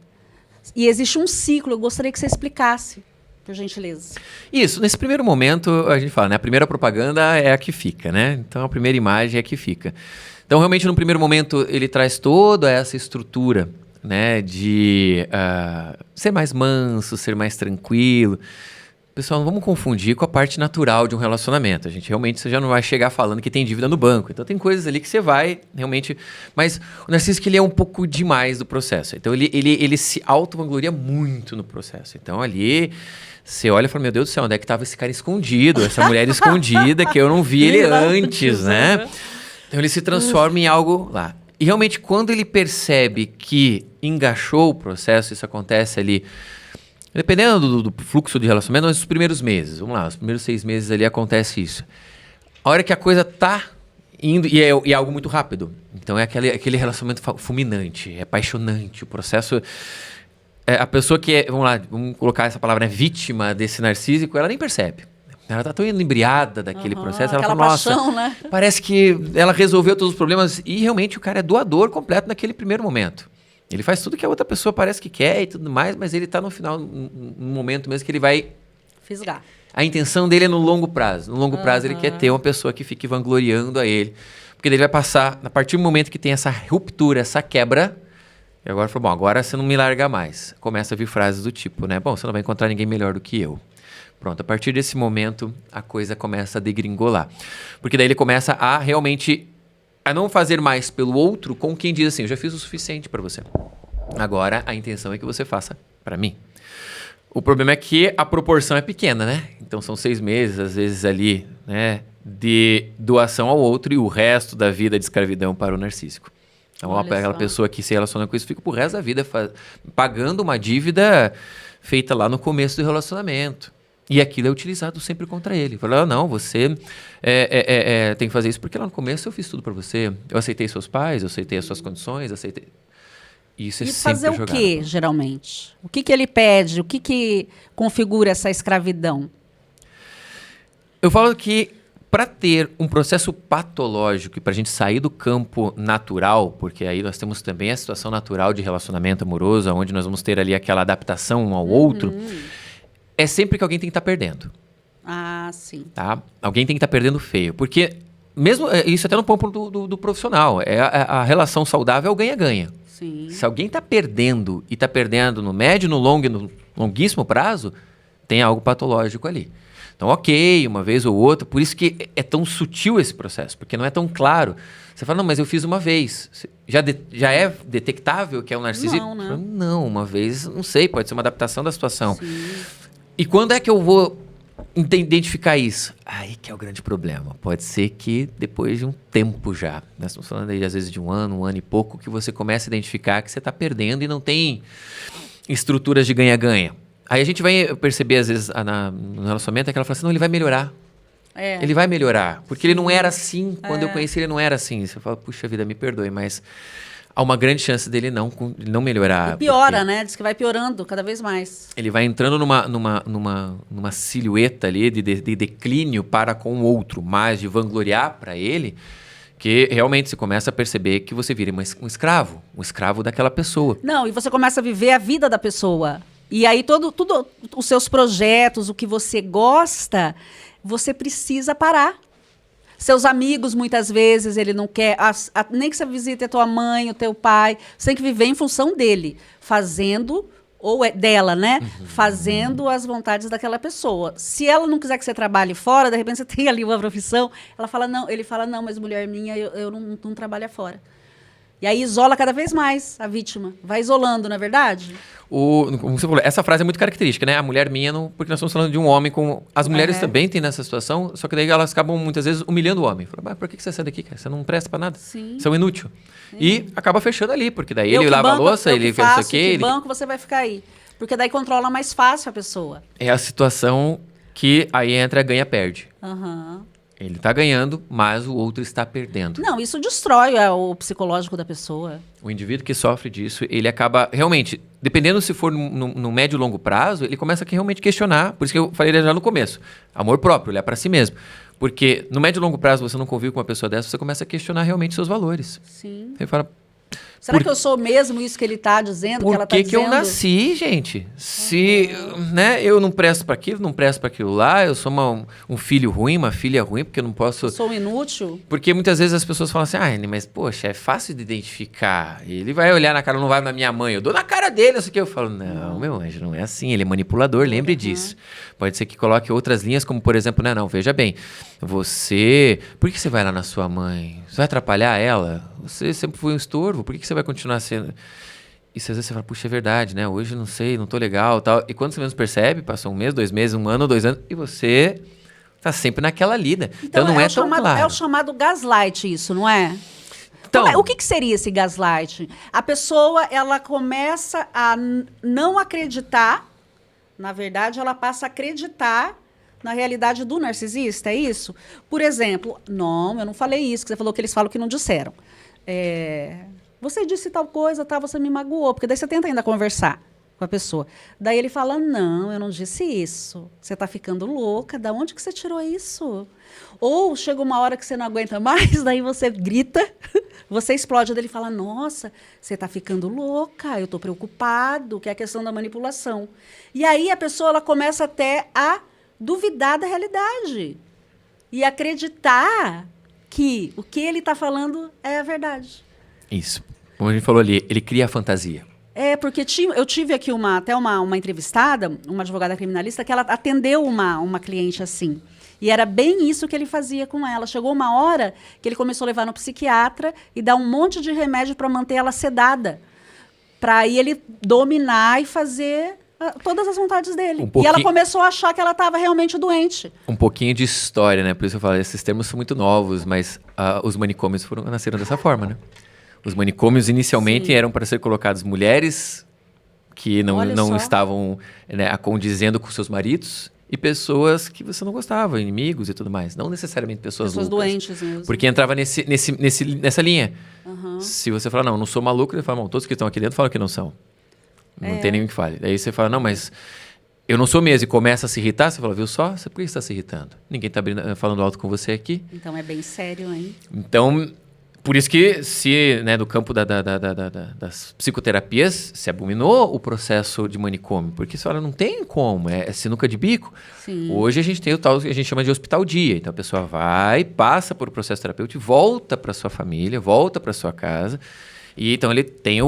E existe um ciclo, eu gostaria que você explicasse, por gentileza. Isso, nesse primeiro momento, a gente fala, né? A primeira propaganda é a que fica, né? Então, a primeira imagem é a que fica. Então, realmente, no primeiro momento, ele traz toda essa estrutura, né, de ser mais manso, ser mais tranquilo. Pessoal, não vamos confundir com a parte natural de um relacionamento. Você já não vai chegar falando que tem dívida no banco. Então, tem coisas ali que você vai realmente... Mas o narcisista, ele é um pouco demais do processo. Então, ele se auto-vangloria muito no processo. Então, ali... Você olha e fala, meu Deus do céu, onde é que estava esse cara escondido? Essa mulher escondida que eu não vi ele antes, né? Então, ele se transforma em algo lá. E realmente, quando ele percebe que engaixou o processo, isso acontece ali, dependendo do fluxo de relacionamento, nos primeiros meses, vamos lá, os primeiros 6 meses ali acontece isso. A hora que a coisa tá E é algo muito rápido. Então é aquele relacionamento fulminante, é apaixonante. O processo... a pessoa que é, vamos colocar essa palavra, né, vítima desse narcísico, ela nem percebe. Ela tá tão inebriada daquele processo, ela fala, paixão, nossa, né? parece que ela resolveu todos os problemas e realmente o cara é doador completo naquele primeiro momento. Ele faz tudo que a outra pessoa parece que quer e tudo mais, mas ele tá no final, num momento mesmo que ele vai... Fisgar. A intenção dele é no longo prazo. No longo prazo ele quer ter uma pessoa que fique vangloriando a ele. Porque daí ele vai passar, a partir do momento que tem essa ruptura, essa quebra... E agora falou, bom, agora você não me larga mais. Começa a vir frases do tipo, né? Bom, você não vai encontrar ninguém melhor do que eu. Pronto, a partir desse momento, a coisa começa a degringolar. Porque daí ele começa a realmente, a não fazer mais pelo outro com quem diz assim, eu já fiz o suficiente para você. Agora, a intenção é que você faça para mim. O problema é que a proporção é pequena, né? Então, são 6 meses, às vezes ali, né? De doação ao outro e o resto da vida de escravidão para o narcísico. Então, aquela pessoa que se relaciona com isso fica pro resto da vida pagando uma dívida feita lá no começo do relacionamento. E aquilo é utilizado sempre contra ele. Fala, não, você tem que fazer isso porque lá no começo eu fiz tudo para você. Eu aceitei seus pais, eu aceitei as suas condições, aceitei... Isso é e sempre fazer o jogado. quê, geralmente? O que ele pede? O que configura essa escravidão? Eu falo que para ter um processo patológico e para a gente sair do campo natural, porque aí nós temos também a situação natural de relacionamento amoroso, onde nós vamos ter ali aquela adaptação um ao outro, é sempre que alguém tem que estar perdendo. Ah, sim. Tá? Alguém tem que estar perdendo feio. Porque, mesmo isso até no ponto do profissional, a relação saudável é o ganha-ganha. Sim. Se alguém está perdendo e está perdendo no médio, no longo e no longuíssimo prazo, tem algo patológico ali. Então, ok, uma vez ou outra, por isso que é tão sutil esse processo, porque não é tão claro. Você fala, não, mas eu fiz uma vez. Já é detectável que é um narcisismo? Não, né? Falo, não, uma vez, não sei, pode ser uma adaptação da situação. Sim. E quando é que eu vou identificar isso? Aí que é o grande problema. Pode ser que depois de um tempo já, nós estamos falando aí às vezes de um ano e pouco, que você começa a identificar que você está perdendo e não tem estruturas de ganha-ganha. Aí a gente vai perceber, às vezes, no relacionamento, é que ela fala assim, não, ele vai melhorar. É. Ele vai melhorar. Porque ele não era assim, quando eu conheci ele não era assim. Você fala, puxa vida, me perdoe, mas há uma grande chance dele não melhorar. E piora, né? Diz que vai piorando cada vez mais. Ele vai entrando numa silhueta ali de declínio para com o outro, mais de vangloriar para ele, que realmente você começa a perceber que você vira um escravo daquela pessoa. Não, e você começa a viver a vida da pessoa. E aí, tudo os seus projetos, o que você gosta, você precisa parar. Seus amigos, muitas vezes, ele não quer... nem que você visite a tua mãe, o teu pai. Você tem que viver em função dele. Fazendo... Ou dela, né? Fazendo as vontades daquela pessoa. Se ela não quiser que você trabalhe fora, de repente você tem ali uma profissão, ele fala, não, mas mulher minha, eu não trabalho fora. E aí isola cada vez mais a vítima. Vai isolando, não é verdade? Como você falou, essa frase é muito característica, né? A mulher minha, porque nós estamos falando de um homem com... As mulheres também têm nessa situação, só que daí elas acabam muitas vezes humilhando o homem. Falam, por que você sai daqui, cara? Você não presta pra nada. Sim. Você é um inútil. Sim. E acaba fechando ali, porque daí ele lava a louça, ele faz isso aqui. Que banco você vai ficar aí? Porque daí controla mais fácil a pessoa. É a situação que aí entra ganha-perde. Aham. Ele está ganhando, mas o outro está perdendo. Não, isso destrói o psicológico da pessoa. O indivíduo que sofre disso, ele acaba realmente, dependendo se for no médio e longo prazo, ele começa a realmente questionar. Por isso que eu falei já no começo. Amor próprio, olhar para si mesmo. Porque no médio e longo prazo você não convive com uma pessoa dessa, você começa a questionar realmente seus valores. Sim. Você fala... Será que eu sou mesmo isso que ele está dizendo, que ela está Por dizendo? que eu nasci, gente? Se né, eu não presto para aquilo, não presto para aquilo lá, eu sou um filho ruim, uma filha ruim, porque eu não posso... Eu sou um inútil? Porque muitas vezes as pessoas falam assim, mas poxa, é fácil de identificar. Ele vai olhar na cara, não vai na minha mãe, eu dou na cara dele, isso aqui. Eu falo, não, meu anjo, não é assim, ele é manipulador, lembre disso. Pode ser que coloque outras linhas, como por exemplo, não, veja bem, por que você vai lá na sua mãe? Você vai atrapalhar ela? Você sempre foi um estorvo, por que você vai continuar sendo... E às vezes você fala, puxa, é verdade, né? Hoje não sei, não tô legal, tal. E quando você menos percebe, passou 1 mês, 2 meses, 1 ano, 2 anos, e você tá sempre naquela lida. Então não é tão claro. É o chamado gaslight isso, não é? Então, O que seria esse gaslight? A pessoa, ela começa a não acreditar, na verdade, ela passa a acreditar na realidade do narcisista, é isso? Por exemplo, não, eu não falei isso, que você falou que eles falam que não disseram. Você disse tal coisa, tá, você me magoou, porque daí você tenta ainda conversar com a pessoa. Daí ele fala, não, eu não disse isso. Você está ficando louca, da onde que você tirou isso? Ou chega uma hora que você não aguenta mais, daí você grita, você explode, daí ele fala, nossa, você está ficando louca, eu estou preocupado, que é a questão da manipulação. E aí a pessoa ela começa até a duvidar da realidade e acreditar que o que ele está falando é a verdade. Isso. Como a gente falou ali, ele cria a fantasia. Porque eu tive aqui até uma entrevistada, uma advogada criminalista, que ela atendeu uma cliente assim. E era bem isso que ele fazia com ela. Chegou uma hora que ele começou a levar no psiquiatra e dar um monte de remédio para manter ela sedada. Para aí ele dominar e fazer todas as vontades dele. E ela começou a achar que ela estava realmente doente. Um pouquinho de história, né? Por isso eu falo, esses termos são muito novos, mas os manicômios nasceram dessa forma, né? Os manicômios inicialmente eram para ser colocados mulheres que não estavam, né, condizendo com seus maridos e pessoas que você não gostava, inimigos e tudo mais. Não necessariamente pessoas loucas. Doentes mesmo. Porque entrava nessa linha. Se você falar, não sou maluco, ele fala, todos que estão aqui dentro falam que não são. Não tem nenhum que fale. Daí você fala, não, mas eu não sou mesmo. E começa a se irritar, você fala, viu só? Por que você está se irritando? Ninguém está falando alto com você aqui. Então é bem sério, hein? Então, por isso que do campo das psicoterapias se abominou o processo de manicômio. Porque você fala, não tem como, é sinuca de bico. Sim. Hoje a gente tem o tal que a gente chama de hospital-dia. Então a pessoa vai, passa por o processo terapêutico, volta para sua família, volta para sua casa. E então ele tem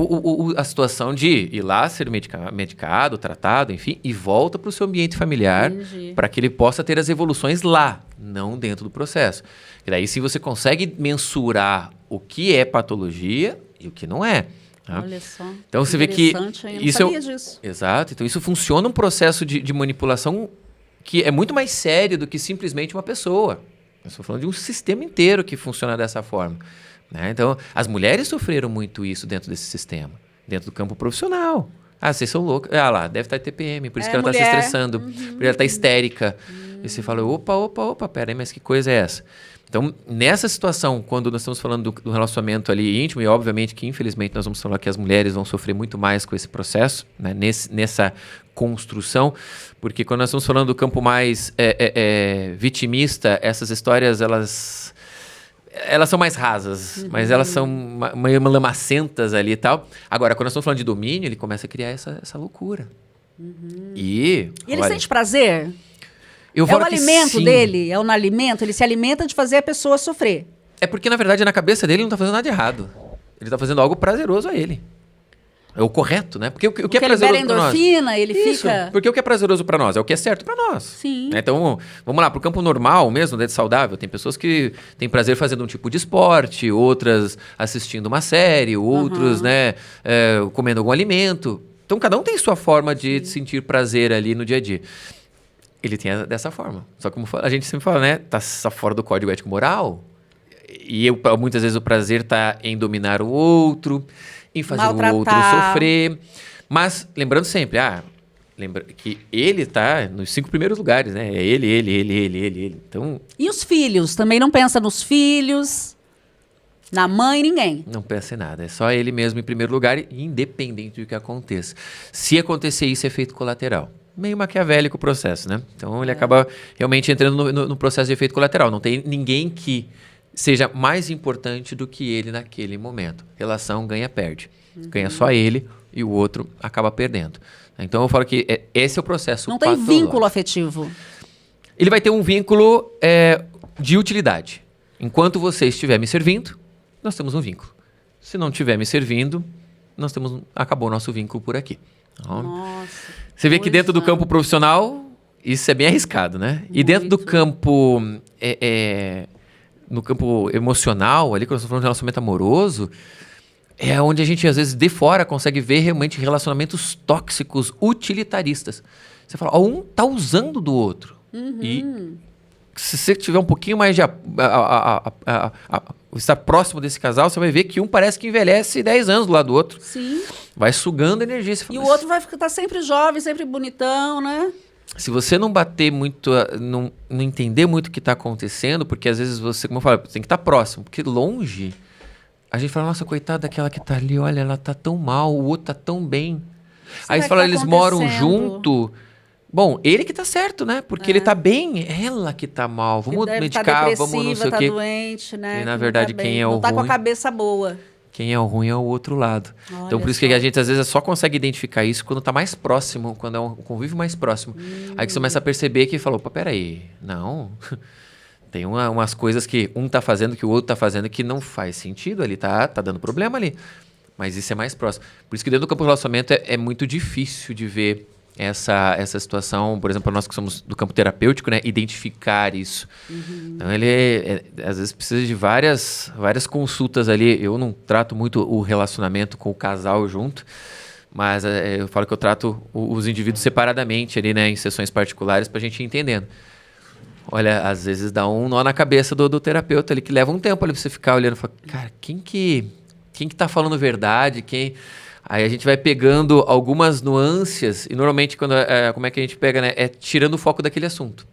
a situação de ir lá ser medicado, tratado, enfim, e volta para o seu ambiente familiar para que ele possa ter as evoluções lá, não dentro do processo. E daí sim você consegue mensurar o que é patologia e o que não é. Tá? Olha só. Então você vê que eu não sabia disso. Exato. Então isso funciona um processo de manipulação que é muito mais sério do que simplesmente uma pessoa. Eu estou falando de um sistema inteiro que funciona dessa forma. Né? Então, as mulheres sofreram muito isso dentro desse sistema, dentro do campo profissional. Vocês são loucos. Lá, deve estar TPM, por isso que ela está se estressando, porque ela está histérica. E você fala, opa, peraí, mas que coisa é essa? Então, nessa situação, quando nós estamos falando do relacionamento ali íntimo, e obviamente que, infelizmente, nós vamos falar que as mulheres vão sofrer muito mais com esse processo, né? Nessa construção, porque quando nós estamos falando do campo mais vitimista, essas histórias, elas são mais rasas, mas elas são meio lamacentas ali e tal. Agora, quando nós estamos falando de domínio, ele começa a criar essa loucura. E ele sente prazer? É o alimento dele? É um alimento? Ele se alimenta de fazer a pessoa sofrer? É porque, na verdade, na cabeça dele, ele não está fazendo nada de errado. Ele está fazendo algo prazeroso a ele. É o correto, né? Porque o que é prazeroso para nós? Endorfina, ele fica... Porque o que é prazeroso para nós é o que é certo para nós. Sim. Então, vamos lá, para o campo normal mesmo, dentro saudável, tem pessoas que têm prazer fazendo um tipo de esporte, outras assistindo uma série, outros, comendo algum alimento. Então, cada um tem sua forma de sentir prazer ali no dia a dia. Ele tem dessa forma. Só que, como a gente sempre fala, né? Tá fora do código ético-moral. E muitas vezes o prazer está em dominar o outro, em fazer o outro sofrer. Mas, lembrando sempre, lembra que ele está nos 5 primeiros lugares, né? É ele. Então, e os filhos? Também não pensa nos filhos, na mãe, ninguém? Não pensa em nada. É só ele mesmo em primeiro lugar, independente do que aconteça. Se acontecer isso, é efeito colateral. Meio maquiavélico o processo, né? Então, ele acaba realmente entrando no processo de efeito colateral. Não tem ninguém que seja mais importante do que ele naquele momento. Relação ganha-perde. Ganha só ele e o outro acaba perdendo. Então, eu falo que esse é o processo patológico. Não tem vínculo afetivo. Ele vai ter um vínculo de utilidade. Enquanto você estiver me servindo, nós temos um vínculo. Se não estiver me servindo, acabou o nosso vínculo por aqui. Então, nossa. Você vê que dentro do campo profissional, isso é bem arriscado, né? Muito. E dentro do campo... no campo emocional, ali, quando nós estamos falando de relacionamento amoroso, é onde a gente, às vezes, de fora, consegue ver realmente relacionamentos tóxicos, utilitaristas. Você fala, um tá usando do outro. E se você tiver um pouquinho mais de... estar próximo desse casal, você vai ver que um parece que envelhece 10 anos do lado do outro. Sim. Vai sugando energia. Você fala, e o outro vai estar sempre jovem, sempre bonitão, né? se você não bater muito, não entender muito o que está acontecendo, porque às vezes você, como eu falo, tem que estar próximo, porque longe, a gente fala, nossa, coitada daquela que tá ali, olha, ela tá tão mal, o outro tá tão bem. Aí você fala, eles moram junto. Bom, ele que tá certo, né? Porque ele tá bem, ela que tá mal. Vamos medicar, vamos não sei o quê. Tá doente, né? E na verdade, quem é o ruim... Não tá com a cabeça boa. Quem é o ruim é o outro lado. Olha, então, por isso que a gente, às vezes, só consegue identificar isso quando tá mais próximo, quando é um convívio mais próximo. Aí que você começa a perceber que falou, peraí, não... Tem umas coisas que um tá fazendo, que o outro tá fazendo, que não faz sentido ali, tá dando problema ali. Mas isso é mais próximo. Por isso que dentro do campo do relacionamento é muito difícil de ver essa situação, por exemplo, nós que somos do campo terapêutico, né? Identificar isso. Então, ele às vezes precisa de várias consultas ali. Eu não trato muito o relacionamento com o casal junto, mas eu falo que eu trato os indivíduos separadamente ali, né? Em sessões particulares, pra gente ir entendendo. Olha, às vezes dá um nó na cabeça do terapeuta ali, que leva um tempo ali pra você ficar olhando e falar, cara, quem que tá falando verdade? Aí a gente vai pegando algumas nuances, e normalmente, como é que a gente pega, né? É tirando o foco daquele assunto.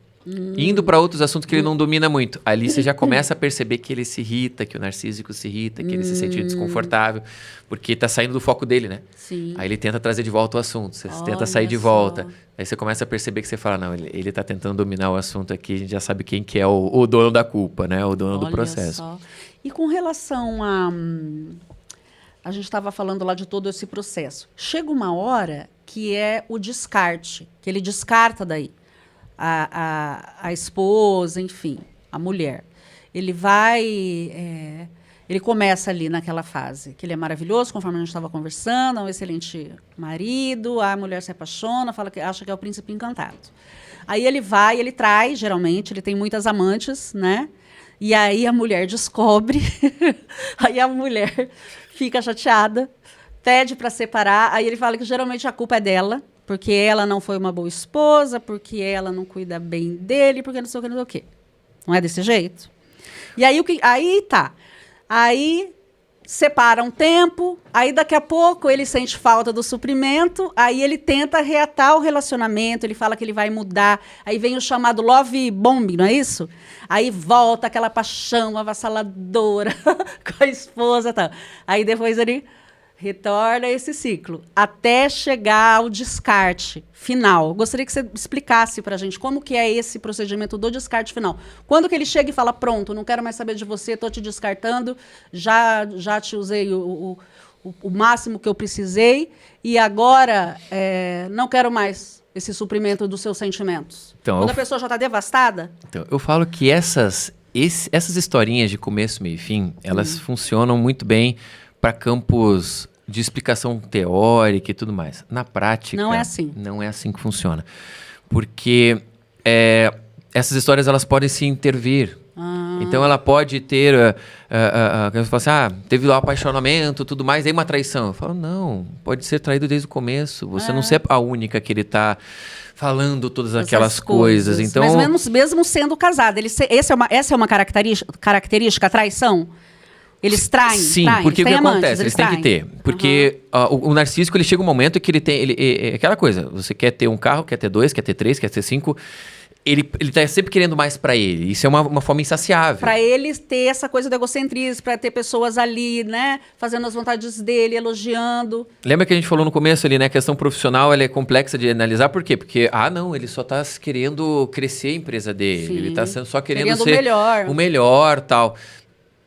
Indo para outros assuntos que ele não domina muito. Ali você já começa a perceber que ele se irrita, que o narcísico se irrita, que ele se sente desconfortável, porque tá saindo do foco dele, né? Sim. Aí ele tenta trazer de volta o assunto, você tenta sair de volta. Aí você começa a perceber que você fala, não, ele tá tentando dominar o assunto aqui, a gente já sabe quem que é o dono da culpa, né? O dono do processo. Só. E com relação a gente estava falando lá de todo esse processo. Chega uma hora que é o descarte, que ele descarta daí. A esposa, enfim, a mulher. Ele vai... ele começa ali naquela fase, que ele é maravilhoso, conforme a gente estava conversando, é um excelente marido, a mulher se apaixona, acha que é o príncipe encantado. Aí ele vai, ele trai, geralmente, ele tem muitas amantes, né? E aí a mulher descobre, aí a mulher fica chateada, pede para separar, aí ele fala que geralmente a culpa é dela, porque ela não foi uma boa esposa, porque ela não cuida bem dele, porque não sei o que, não sei o quê. Não é desse jeito? E aí, aí tá. Aí separa um tempo, aí daqui a pouco ele sente falta do suprimento, aí ele tenta reatar o relacionamento, ele fala que ele vai mudar, aí vem o chamado love bombing, não é isso? Aí volta aquela paixão avassaladora com a esposa e tal. Aí depois ele retorna esse ciclo, até chegar ao descarte final. Gostaria que você explicasse para a gente como que é esse procedimento do descarte final. Quando que ele chega e fala, pronto, não quero mais saber de você, estou te descartando, já te usei o máximo que eu precisei e agora não quero mais esse suprimento dos seus sentimentos. Então, quando a pessoa já está devastada? Então, eu falo que essas historinhas de começo, meio e fim, elas funcionam muito bem para campos de explicação teórica e tudo mais. Na prática... Não é assim. Não é assim que funciona. Porque essas histórias, elas podem se intervir. Então, ela pode ter... você fala assim, teve lá um apaixonamento, tudo mais, aí uma traição. Eu falo, não, pode ser traído desde o começo. Você não ser a única que ele está falando todas aquelas coisas. Então, mas mesmo sendo casado, essa é uma característica, a traição? Eles traem? Sim, traem. Porque o que amantes, acontece? Eles têm que ter. Porque o narcísico, ele chega um momento que ele tem... aquela coisa, você quer ter um carro, quer ter 2, quer ter 3, quer ter 5... Ele tá sempre querendo mais pra ele. Isso é uma fome insaciável. Pra ele ter essa coisa do egocentrismo, pra ter pessoas ali, né? Fazendo as vontades dele, elogiando. Lembra que a gente falou no começo ali, né? A questão profissional, ela é complexa de analisar. Por quê? Porque, não, ele só tá querendo crescer a empresa dele. Sim. Ele tá só querendo ser o melhor, tal.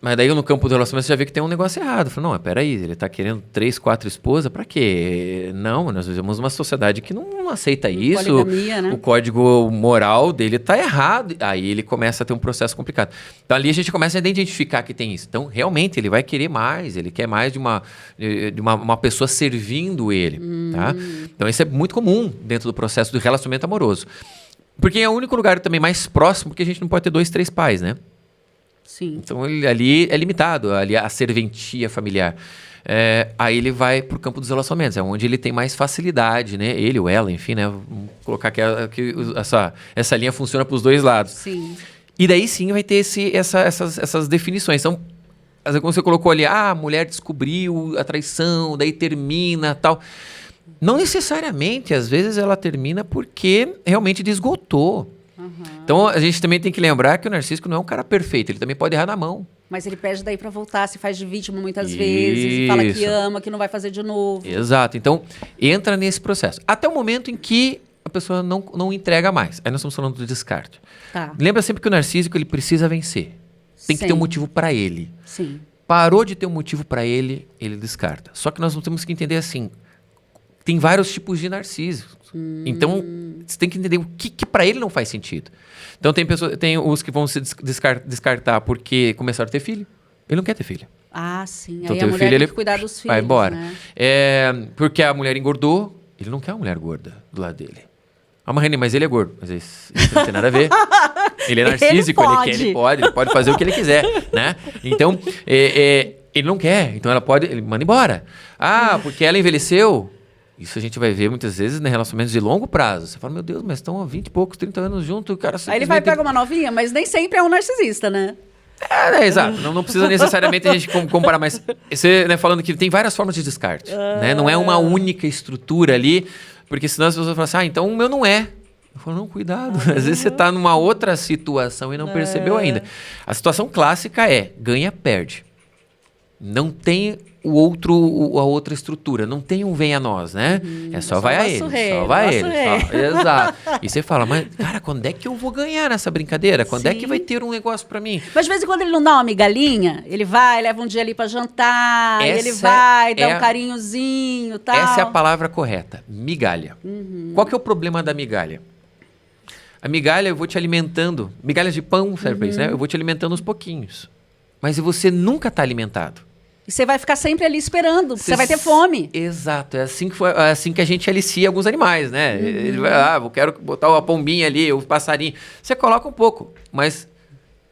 Mas daí no campo do relacionamento você já vê que tem um negócio errado. Fala, não, peraí, ele tá querendo 3, 4 esposas, pra quê? Não, nós vivemos uma sociedade que não aceita isso. Poligamia, né? O código moral dele tá errado. Aí ele começa a ter um processo complicado. Então ali a gente começa a identificar que tem isso. Então realmente ele vai querer mais, ele quer mais de uma pessoa servindo ele. Tá? Então isso é muito comum dentro do processo do relacionamento amoroso. Porque é o único lugar também mais próximo, porque a gente não pode ter 2, 3 pais, né? Sim. Então, ele ali é limitado, ali a serventia familiar. Aí ele vai para o campo dos relacionamentos, é onde ele tem mais facilidade, né? Ele ou ela, enfim, né? Vamos colocar que essa linha funciona para os dois lados. Sim. E daí sim vai ter essas definições. Então, como você colocou ali, a mulher descobriu a traição, daí termina tal. Não necessariamente, às vezes ela termina porque realmente esgotou. Então a gente também tem que lembrar que o narcísico não é um cara perfeito, ele também pode errar na mão. Mas ele pede daí pra voltar, se faz de vítima muitas vezes, e fala que ama, que não vai fazer de novo. Exato. Então, entra nesse processo. Até o momento em que a pessoa não entrega mais. Aí nós estamos falando do descarte. Tá. Lembra sempre que o narcísico ele precisa vencer. Tem que ter um Sim. motivo para ele. Sim. Parou de ter um motivo para ele, ele descarta. Só que nós temos que entender assim, tem vários tipos de narcisos. Então, você tem que entender o que para ele não faz sentido. Então, tem os que vão se descartar porque começaram a ter filho. Ele não quer ter filho. Ah, sim. Então, Aí teu a mulher filho, tem que cuidar dos filhos, vai embora. né? Porque a mulher engordou, ele não quer uma mulher gorda do lado dele. Ah, Marrene, mas ele é gordo. Mas isso não tem nada a ver. Ele é narcísico, ele pode fazer o que ele quiser, né? Então, ele não quer. Então, ele manda embora. Ah, porque ela envelheceu. Isso a gente vai ver muitas vezes em relacionamentos de longo prazo. Você fala, meu Deus, mas estão há 20 e poucos, 30 anos juntos, o cara... Aí ele vai pegar uma novinha, mas nem sempre é um narcisista, né? Exato. Não precisa necessariamente a gente comparar, mas você, né, falando que tem várias formas de descarte. Né? Não é uma única estrutura ali, porque senão as pessoas falam assim, então o meu não é. Eu falo, não, cuidado. Às vezes você está numa outra situação e não percebeu ainda. A situação clássica é ganha, perde. Não tem a outra estrutura. Não tem um vem a nós, né? Só vai a ele. Só vai a ele. Exato. E você fala, mas, cara, quando é que eu vou ganhar nessa brincadeira? Quando é que vai ter um negócio pra mim? Mas de vez em quando ele não dá uma migalhinha, ele vai, leva um dia ali pra jantar, ele vai, dá um carinhozinho e tal. Essa é a palavra correta. Migalha. Qual que é o problema da migalha? A migalha, eu vou te alimentando. Migalhas de pão serve pra isso, né? Eu vou te alimentando aos pouquinhos. Mas você nunca tá alimentado. E você vai ficar sempre ali esperando, você vai ter fome. Exato, é assim que a gente alicia alguns animais, né? Ele vai, eu quero botar a pombinha ali, o passarinho. Você coloca um pouco, mas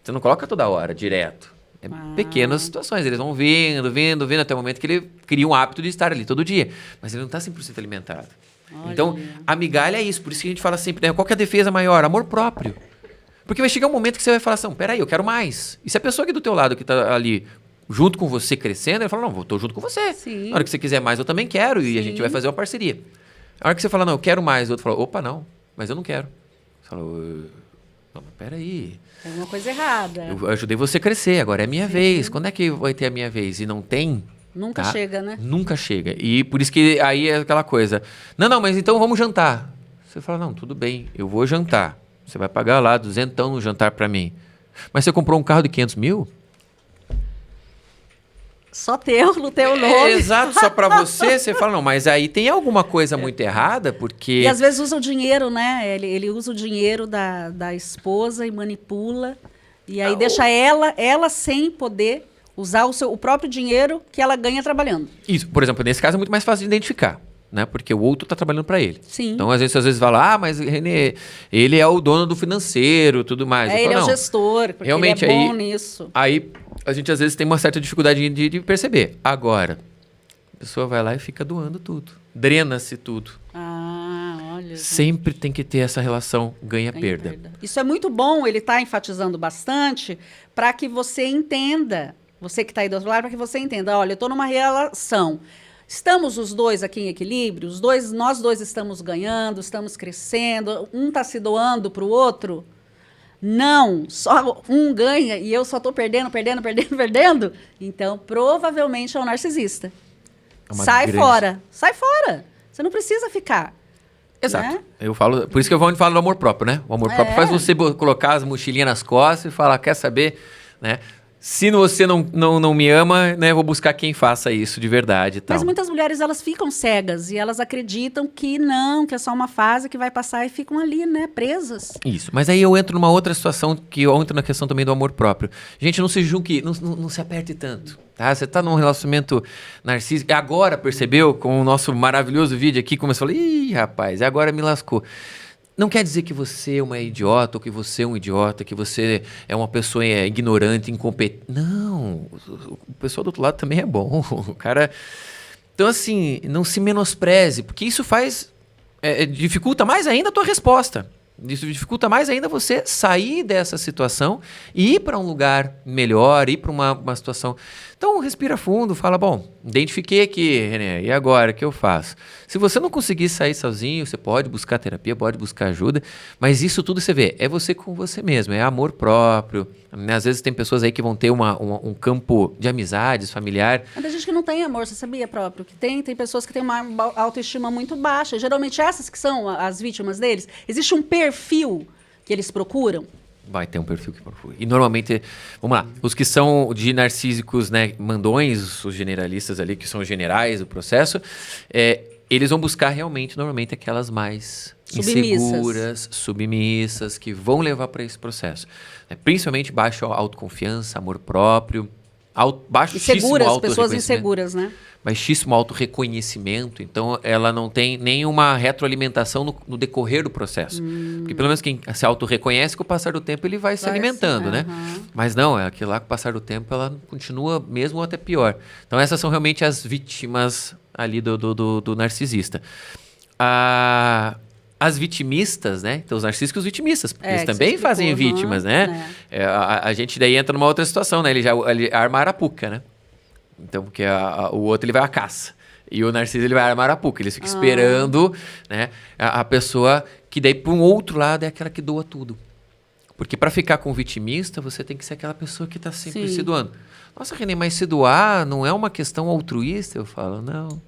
você não coloca toda hora, direto. É pequenas situações, eles vão vindo, até o momento que ele cria um hábito de estar ali todo dia. Mas ele não está 100% alimentado. Olha. Então, a migalha é isso, por isso que a gente fala sempre, né? Qual que é a defesa maior? Amor próprio. Porque vai chegar um momento que você vai falar assim, peraí, eu quero mais. E se a pessoa aqui do teu lado, que está ali junto com você crescendo, ele fala, não, estou junto com você. Sim. Na hora que você quiser mais, eu também quero. E a gente vai fazer uma parceria. Na hora que você fala, não, eu quero mais, o outro fala, opa, não, mas eu não quero. Você fala, não, mas peraí. Tem alguma coisa errada. Eu ajudei você a crescer, agora é a minha vez. Quando é que vai ter a minha vez? E não tem... Nunca chega, né? Nunca chega. E por isso que aí é aquela coisa. Não, mas então vamos jantar. Você fala, não, tudo bem, eu vou jantar. Você vai pagar lá 200 no jantar para mim. Mas você comprou um carro de 500 mil? Só no teu nome. Exato, só para você. Você fala, não, mas aí tem alguma coisa muito errada, porque... E às vezes usa o dinheiro, né? Ele usa o dinheiro da esposa e manipula. E aí deixa ela sem poder usar o próprio dinheiro que ela ganha trabalhando. Isso, por exemplo, nesse caso é muito mais fácil de identificar. Né? Porque o outro está trabalhando para ele. Sim. Então, às vezes fala, mas Renê, ele é o dono do financeiro, tudo mais. Ele é o gestor, porque realmente, ele é bom nisso. Aí, a gente às vezes tem uma certa dificuldade de perceber. Agora, a pessoa vai lá e fica doando tudo. Drena-se tudo. Olha. Sempre tem que ter essa relação ganha-perda. Isso é muito bom, ele está enfatizando bastante para que você entenda, você que está aí do outro lado, para que você entenda, olha, eu estou numa relação. Estamos os dois aqui em equilíbrio? Nós dois estamos ganhando, estamos crescendo, um está se doando para o outro? Não, só um ganha e eu só estou perdendo. Então, provavelmente é um narcisista. Sai fora. Você não precisa ficar. Exato. Né? Eu falo, por isso que eu vou falar do amor próprio, né? O amor próprio faz você colocar as mochilinhas nas costas e falar, quer saber, né? Se você não me ama, né, eu vou buscar quem faça isso de verdade e tal. Mas muitas mulheres, elas ficam cegas e elas acreditam que não, que é só uma fase que vai passar e ficam ali, né, presas. Isso, mas aí eu entro numa outra situação que eu entro na questão também do amor próprio. Gente, não se julgue, não se aperte tanto, tá? Você tá num relacionamento narcísico, agora percebeu, com o nosso maravilhoso vídeo aqui, começou a falar, ih, rapaz, agora me lascou. Não quer dizer que você é uma idiota, ou que você é um idiota, que você é uma pessoa ignorante, incompetente. Não, o pessoal do outro lado também é bom. O cara... Então, assim, não se menospreze, porque isso dificulta mais ainda a tua resposta. Isso dificulta mais ainda você sair dessa situação e ir para um lugar melhor, ir para uma situação. Então, respira fundo, fala, bom, identifiquei aqui, René, e agora, o que eu faço? Se você não conseguir sair sozinho, você pode buscar terapia, pode buscar ajuda, mas isso tudo você vê, é você com você mesmo, é amor próprio. Né? Às vezes tem pessoas aí que vão ter um campo de amizades, familiar. Mas tem gente que não tem amor, você sabia, próprio? Que tem pessoas que têm uma autoestima muito baixa. Geralmente essas que são as vítimas deles. Existe um perfil que eles procuram? Vai ter um perfil que procura. E normalmente, vamos lá, os que são de narcísicos, né, mandões, os generalistas ali, que são os generais do processo, eles vão buscar realmente, normalmente, aquelas mais inseguras, submissas, que vão levar para esse processo. Principalmente baixa autoconfiança, amor próprio, baixíssimo pessoas inseguras, né? Baixíssimo autorreconhecimento, então ela não tem nenhuma retroalimentação no decorrer do processo. Porque pelo menos quem se autorreconhece, com o passar do tempo ele vai se alimentando, né? Mas não, é aquilo lá, com o passar do tempo, ela continua mesmo ou até pior. Então essas são realmente as vítimas ali do narcisista. As vitimistas, né? Então, os narcísicos vitimistas, porque eles também fazem vítimas, né? A gente daí entra numa outra situação, né? Ele arma a arapuca, né? Então, porque o outro ele vai à caça. E o narciso ele vai armar a arapuca. Ele fica esperando, né, a pessoa que daí, por um outro lado, é aquela que doa tudo. Porque para ficar com o vitimista, você tem que ser aquela pessoa que está sempre se doando. Nossa, René, mas se doar não é uma questão altruísta? Eu falo, não.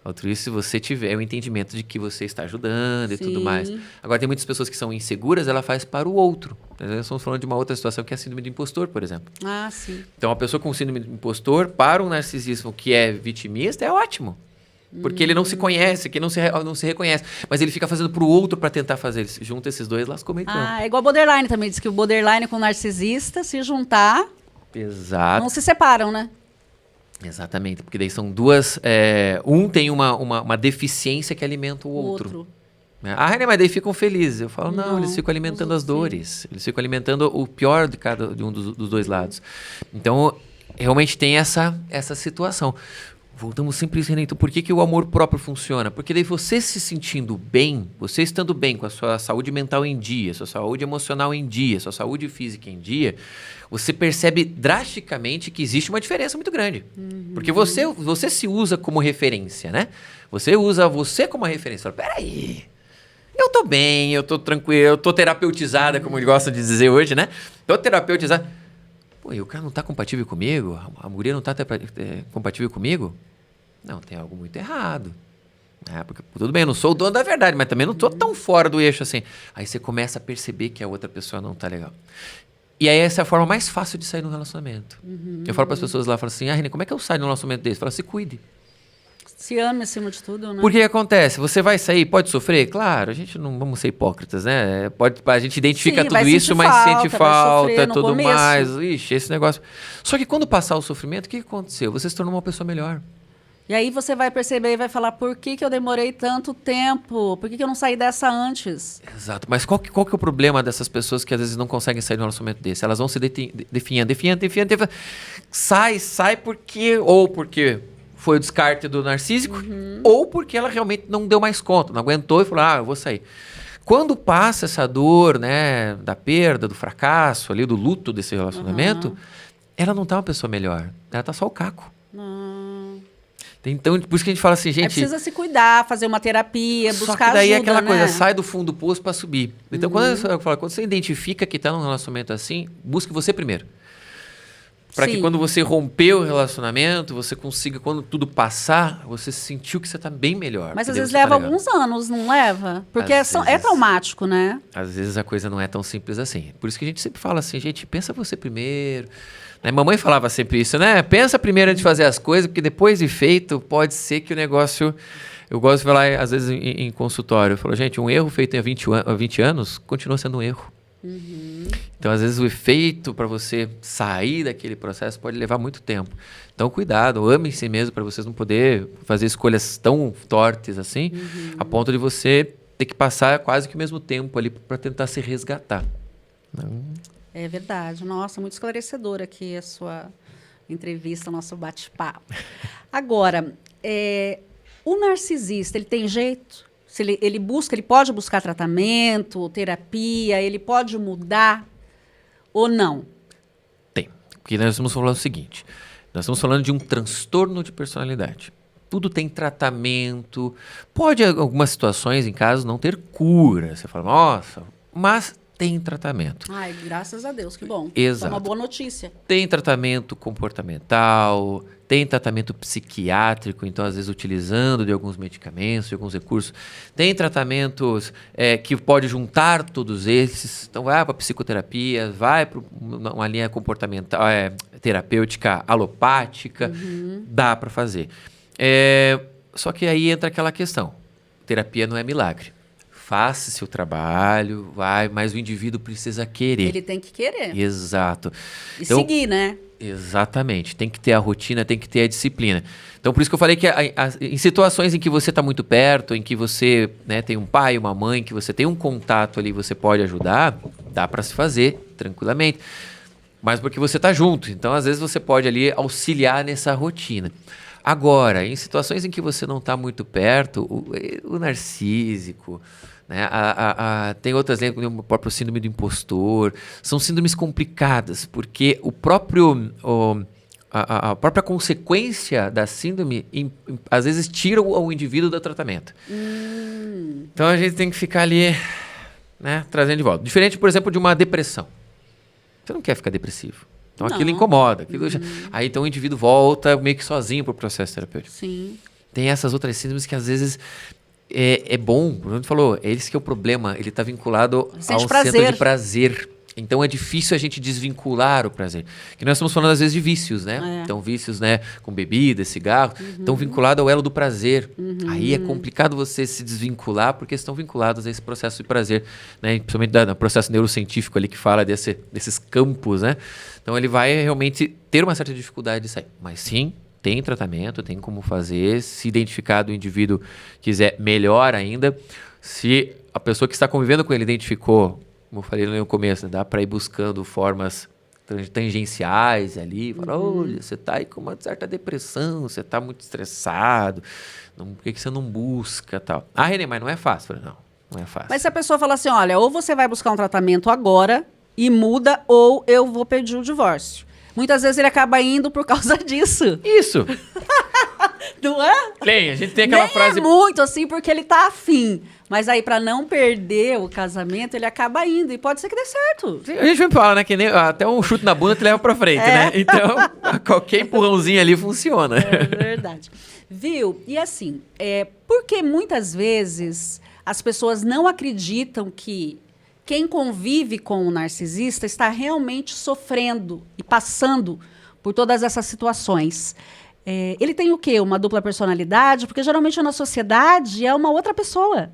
Altruísta se você tiver o entendimento de que você está ajudando e tudo mais. Agora, tem muitas pessoas que são inseguras, ela faz para o outro. Nós estamos falando de uma outra situação que é a síndrome do impostor, por exemplo. Sim. Então, a pessoa com síndrome do impostor, para um narcisismo que é vitimista, é ótimo. Porque ele não se conhece, que não se reconhece. Mas ele fica fazendo para o outro para tentar fazer. Junta esses dois, lascou meio campo. É igual borderline também. Diz que o borderline com o narcisista, se juntar, Exato. não se separam, né? Exatamente, porque daí são duas... um tem uma deficiência que alimenta o outro. René, mas daí ficam felizes. Eu falo, não, eles ficam alimentando as dores. Eles ficam alimentando o pior de um dos dois lados. Então, realmente tem essa situação. Voltamos sempre a isso, René. Então, por que o amor próprio funciona? Porque daí você se sentindo bem, você estando bem com a sua saúde mental em dia, sua saúde emocional em dia, sua saúde física em dia, você percebe drasticamente que existe uma diferença muito grande. Porque você se usa como referência, né? Você usa você como referência. Fala, peraí, eu tô bem, eu tô tranquilo, eu tô terapeutizada, como ele gosta de dizer hoje, né? Tô terapeutizada. Pô, e o cara não tá compatível comigo? A mulher não tá compatível comigo? Não, tem algo muito errado. Porque, tudo bem, eu não sou o dono da verdade, mas também não tô tão fora do eixo assim. Aí você começa a perceber que a outra pessoa não tá legal. E aí essa é a forma mais fácil de sair de um relacionamento. Eu falo para as pessoas lá, falo assim, René, como é que eu saio de um relacionamento desse? Fala, se cuide. Se ame acima de tudo, né? Porque que acontece? Você vai sair, pode sofrer? Claro, a gente não vamos ser hipócritas, né? A gente identifica tudo isso, mas sente falta, tudo mais. Ixi, esse negócio. Só que quando passar o sofrimento, o que aconteceu? Você se tornou uma pessoa melhor. E aí você vai perceber e vai falar, por que eu demorei tanto tempo? Por que eu não saí dessa antes? Exato. Mas qual que é o problema dessas pessoas que às vezes não conseguem sair de um relacionamento desse? Elas vão se definhando. Sai porque foi o descarte do narcísico, ou porque ela realmente não deu mais conta, não aguentou e falou, eu vou sair. Quando passa essa dor, né, da perda, do fracasso, ali, do luto desse relacionamento, ela não tá uma pessoa melhor, ela tá só o caco. Então, por isso que a gente fala assim, gente... precisa se cuidar, fazer uma terapia, buscar ajuda, só que daí é aquela coisa, sai do fundo do poço para subir. Então, quando você identifica que está num relacionamento assim, busque você primeiro. Para que quando você romper o relacionamento, você consiga, quando tudo passar, você sentiu que você está bem melhor. Mas às vezes leva alguns anos, não leva? Porque é traumático, né? Às vezes a coisa não é tão simples assim. Por isso que a gente sempre fala assim, gente, pensa você primeiro. Né? Mamãe falava sempre isso, né? Pensa primeiro antes de fazer as coisas, porque depois de feito, pode ser que o negócio... Eu gosto de falar, às vezes, em consultório. Eu falo, gente, um erro feito há 20 anos continua sendo um erro. Então, às vezes, o efeito para você sair daquele processo pode levar muito tempo. Então, cuidado, ame-se mesmo para vocês não poder fazer escolhas tão tortas assim, a ponto de você ter que passar quase que o mesmo tempo ali para tentar se resgatar. Não... É verdade. Nossa, muito esclarecedora aqui a sua entrevista, nosso bate-papo. Agora, o narcisista, ele tem jeito? Se ele pode buscar tratamento, terapia, ele pode mudar ou não? Tem. Porque nós estamos falando o seguinte, Nós estamos falando de um transtorno de personalidade. Tudo tem tratamento. Pode, em algumas situações, em casos, não ter cura. Você fala, nossa, mas tem tratamento. Ai, graças a Deus, que bom. Exato. É uma boa notícia. Tem tratamento comportamental, tem tratamento psiquiátrico, então às vezes utilizando de alguns medicamentos, de alguns recursos. Tem tratamentos que pode juntar todos esses. Então vai para psicoterapia, vai para uma linha comportamental, terapêutica alopática, dá para fazer. Só que aí entra aquela questão, terapia não é milagre. Faça seu trabalho, mas o indivíduo precisa querer. Ele tem que querer. Exato. E Então, seguir, né? Exatamente. Tem que ter a rotina, tem que ter a disciplina. Então, por isso que eu falei que em situações em que você está muito perto, em que você, né, tem um pai, uma mãe, que você tem um contato ali, você pode ajudar, dá para se fazer tranquilamente. Mas porque você está junto. Então, às vezes, você pode ali auxiliar nessa rotina. Agora, em situações em que você não está muito perto, o narcísico, né? Tem outras, como o próprio síndrome do impostor, são síndromes complicadas, porque a própria consequência da síndrome, às vezes, tira o indivíduo do tratamento. Então, a gente tem que ficar ali, né, trazendo de volta. Diferente, por exemplo, de uma depressão. Você não quer ficar depressivo. Então, aquilo incomoda. Aí, então, o indivíduo volta meio que sozinho para o processo terapêutico. Sim. Tem essas outras síndromes que, às vezes, é bom. O Bruno falou, esse que é o problema. Ele está vinculado ao centro de prazer. Então, é difícil a gente desvincular o prazer. Que nós estamos falando, às vezes, de vícios, né? Então, vícios, né, com bebida, cigarro, estão vinculados ao elo do prazer. Aí é complicado você se desvincular, porque estão vinculados a esse processo de prazer, né? Principalmente no processo neurocientífico ali que fala desses campos, né? Então, ele vai realmente ter uma certa dificuldade de sair. Mas, sim, tem tratamento, tem como fazer. Se identificar do indivíduo quiser, melhor ainda. Se a pessoa que está convivendo com ele identificou, como eu falei no começo, dá para ir buscando formas tangenciais ali. Falar, olha, você está aí com uma certa depressão, você está muito estressado, por que você não busca tal? Ah, Renê, mas não é fácil. Eu falei, não é fácil. Mas se a pessoa fala assim, olha, ou você vai buscar um tratamento agora e muda, ou eu vou pedir o divórcio. Muitas vezes ele acaba indo por causa disso. Isso. Não é? A gente tem aquela Nem frase... é muito assim, porque ele tá afim. Mas aí, pra não perder o casamento, ele acaba indo. E pode ser que dê certo. A gente sempre fala, né? Que nem, até um chute na bunda te leva pra frente, né? Então, qualquer empurrãozinho ali funciona. É verdade. Viu? E assim, porque muitas vezes as pessoas não acreditam que quem convive com o narcisista está realmente sofrendo e passando por todas essas situações. Ele tem o quê? Uma dupla personalidade? Porque geralmente na sociedade é uma outra pessoa.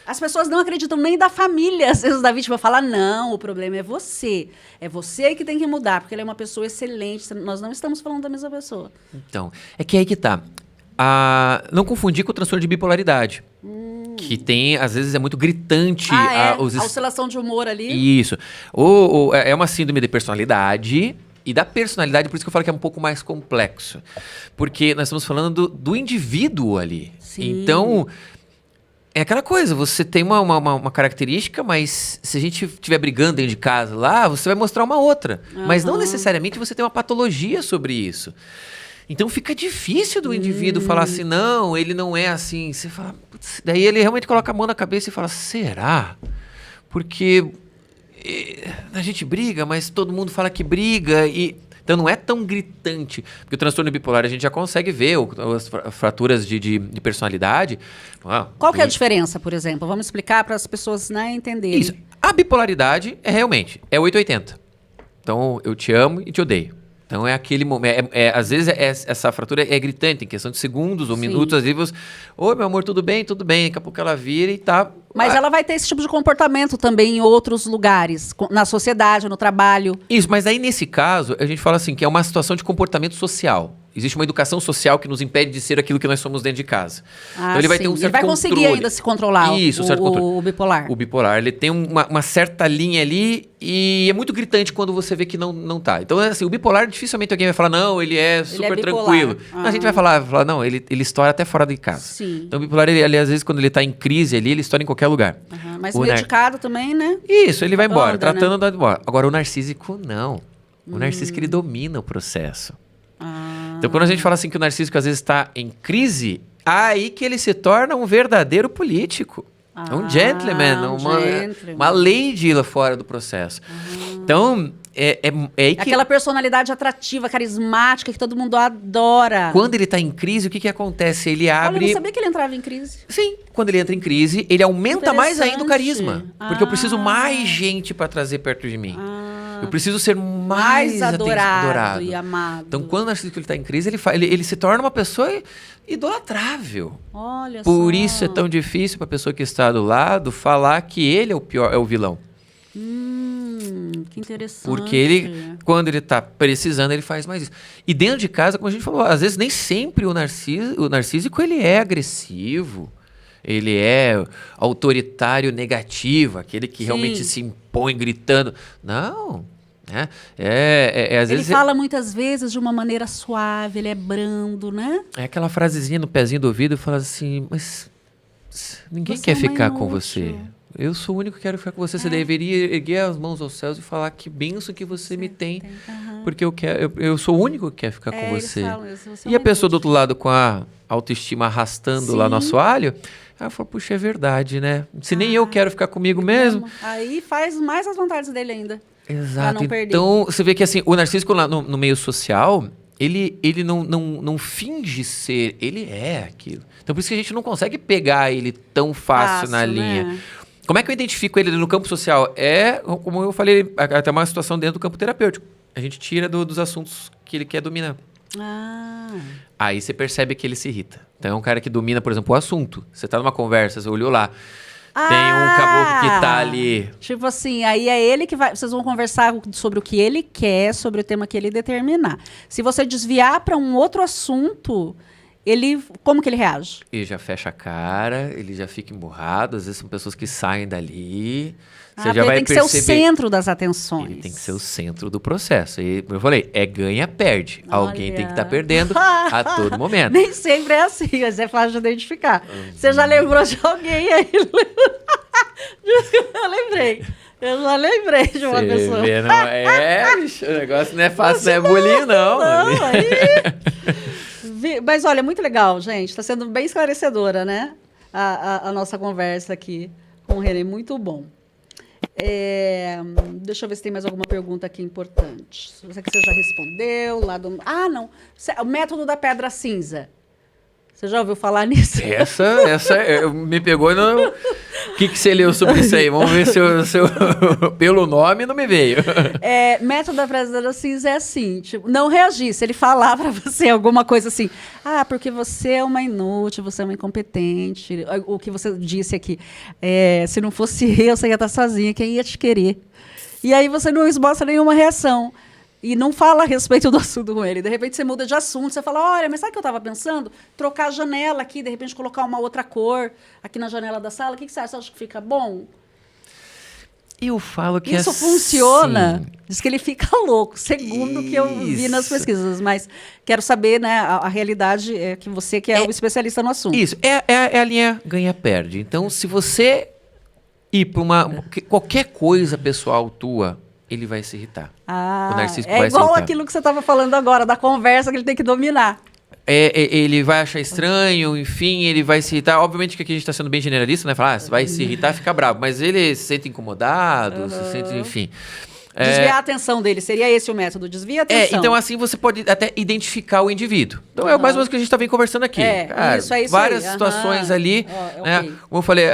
As pessoas não acreditam nem da família, às vezes, da vítima. Fala, não, o problema é você. É você que tem que mudar, porque ele é uma pessoa excelente. Nós não estamos falando da mesma pessoa. Então, é que aí que tá. Não confundir com o transtorno de bipolaridade. Que tem, às vezes, é muito gritante. A oscilação de humor ali. Isso. É uma síndrome de personalidade. E da personalidade, por isso que eu falo que é um pouco mais complexo. Porque nós estamos falando do indivíduo ali. Sim. Então, é aquela coisa, você tem uma característica, mas se a gente estiver brigando dentro de casa lá, você vai mostrar uma outra. Mas não necessariamente você tem uma patologia sobre isso. Então fica difícil do indivíduo falar assim, não, ele não é assim. Você fala, putz, daí ele realmente coloca a mão na cabeça e fala, será? Porque a gente briga, mas todo mundo fala que briga então não é tão gritante. Porque o transtorno bipolar a gente já consegue ver as fraturas de personalidade. Qual que é a diferença, por exemplo? Vamos explicar para as pessoas, né, entenderem. Isso. A bipolaridade realmente é 880. Então eu te amo e te odeio. Então é aquele momento, às vezes essa fratura é gritante, em questão de segundos ou minutos, às vezes, oi meu amor, tudo bem, daqui a pouco ela vira e tá... Mas ela vai ter esse tipo de comportamento também em outros lugares, na sociedade, no trabalho. Isso, mas aí nesse caso, a gente fala assim, que é uma situação de comportamento social. Existe uma educação social que nos impede de ser aquilo que nós somos dentro de casa. Então ele vai ter um certo controle. Ele vai conseguir ainda se controlar, Isso, certo controle. O bipolar. O bipolar, ele tem uma certa linha ali e é muito gritante quando você vê que não tá. Então, assim, o bipolar, dificilmente alguém vai falar, não, ele é super tranquilo. A gente vai falar, não, ele estoura até fora de casa. Sim. Então o bipolar, ele, às vezes, quando ele tá em crise ali, ele estoura em qualquer lugar. Mas medicado também, né? Isso, ele vai embora, Anda, tratando, anda embora. Agora, o narcísico, não. O narcísico, ele domina o processo. Ah. Então, quando a gente fala assim que o narcísico às vezes está em crise, aí que ele se torna um verdadeiro político. Um gentleman, uma lady lá fora do processo. Então, é aí que... Aquela personalidade atrativa, carismática, que todo mundo adora. Quando ele está em crise, o que acontece? Ele abre... Olha, eu não sabia que ele entrava em crise. Sim, quando ele entra em crise, ele aumenta mais ainda o carisma. Porque eu preciso mais gente para trazer perto de mim. Eu preciso ser mais adorado e amado. Então, quando o narcísico está em crise, ele se torna uma pessoa idolatrável. Olha Por só. isso é tão difícil para a pessoa que está do lado falar que ele é o pior, é o vilão. Que interessante. Porque ele, quando ele está precisando, ele faz mais isso. E dentro de casa, como a gente falou, às vezes nem sempre o narcísico ele é agressivo. Ele é autoritário negativo, aquele que realmente se impõe gritando. Não, né? Às vezes fala muitas vezes de uma maneira suave, ele é brando, né? É aquela frasezinha no pezinho do ouvido, fala assim, mas ninguém Você quer é uma ficar com inútil. você. Eu sou o único que quero ficar com você. Você deveria erguer as mãos aos céus e falar que benção que você me tem. Porque eu sou o único que quer ficar com você. E a pessoa do outro lado com a autoestima arrastando lá no assoalho, ela falou, puxa, é verdade, né? Se nem eu quero ficar comigo mesmo. Aí faz mais as vontades dele ainda. Exato. Não perder. Então, você vê que assim, o narcísico lá no meio social, ele não finge ser, ele é aquilo. Então, por isso que a gente não consegue pegar ele tão fácil na linha. Né? Como é que eu identifico ele no campo social? Como eu falei, até uma situação dentro do campo terapêutico. A gente tira dos assuntos que ele quer dominar. Aí você percebe que ele se irrita. Então é um cara que domina, por exemplo, o assunto. Você tá numa conversa, você olhou lá. Tem um caboclo que tá ali. Tipo assim, aí é ele que vai... Vocês vão conversar sobre o que ele quer, sobre o tema que ele determinar. Se você desviar para um outro assunto... Como que ele reage? Ele já fecha a cara, ele já fica emburrado. Às vezes são pessoas que saem dali. Você já vai tem que perceber. ser o centro das atenções. Ele tem que ser o centro do processo. E, como eu falei, ganha-perde. Alguém tem que estar perdendo a todo momento. Nem sempre é assim, mas é fácil de identificar. Você já lembrou de alguém aí? Eu já lembrei de uma pessoa. Vê, não bicho, o negócio não é fácil, não é bolinho, não. Mas olha, muito legal, gente. Está sendo bem esclarecedora, né? A nossa conversa aqui com o René. Muito bom. Deixa eu ver se tem mais alguma pergunta aqui importante. Você já respondeu. Não. O método da pedra cinza. Você já ouviu falar nisso? Essa me pegou no... O que você leu sobre isso aí? Vamos ver se pelo nome não me veio. Método da pedra cinza é assim, tipo, não reagir. Se ele falar pra você alguma coisa assim, porque você é uma inútil, você é uma incompetente, o que você disse aqui, se não fosse eu, você ia estar sozinha, quem ia te querer? E aí você não esboça nenhuma reação. E não fala a respeito do assunto com ele. De repente você muda de assunto, você fala, olha, mas sabe o que eu estava pensando? Trocar a janela aqui, de repente colocar uma outra cor aqui na janela da sala. O que você acha? Você acha que fica bom? Eu falo que isso funciona. Diz que ele fica louco, segundo o que eu vi nas pesquisas. Mas quero saber, né, a realidade é que você que é o especialista no assunto. Isso, é a linha ganha-perde. Então, se você ir para qualquer coisa pessoal tua, ele vai se irritar. O narcísico vai se irritar. É igual aquilo que você estava falando agora, da conversa que ele tem que dominar. Ele vai achar estranho, enfim, ele vai se irritar. Obviamente que aqui a gente está sendo bem generalista, né? Falar, vai se irritar, fica bravo. Mas ele se sente incomodado, se sente, enfim... Desviar a atenção dele, seria esse o método, desvia a atenção. Então assim você pode até identificar o indivíduo. Então é mais ou menos o que a gente está bem conversando aqui. Isso aí. Várias situações ali, né? Okay. Como eu falei,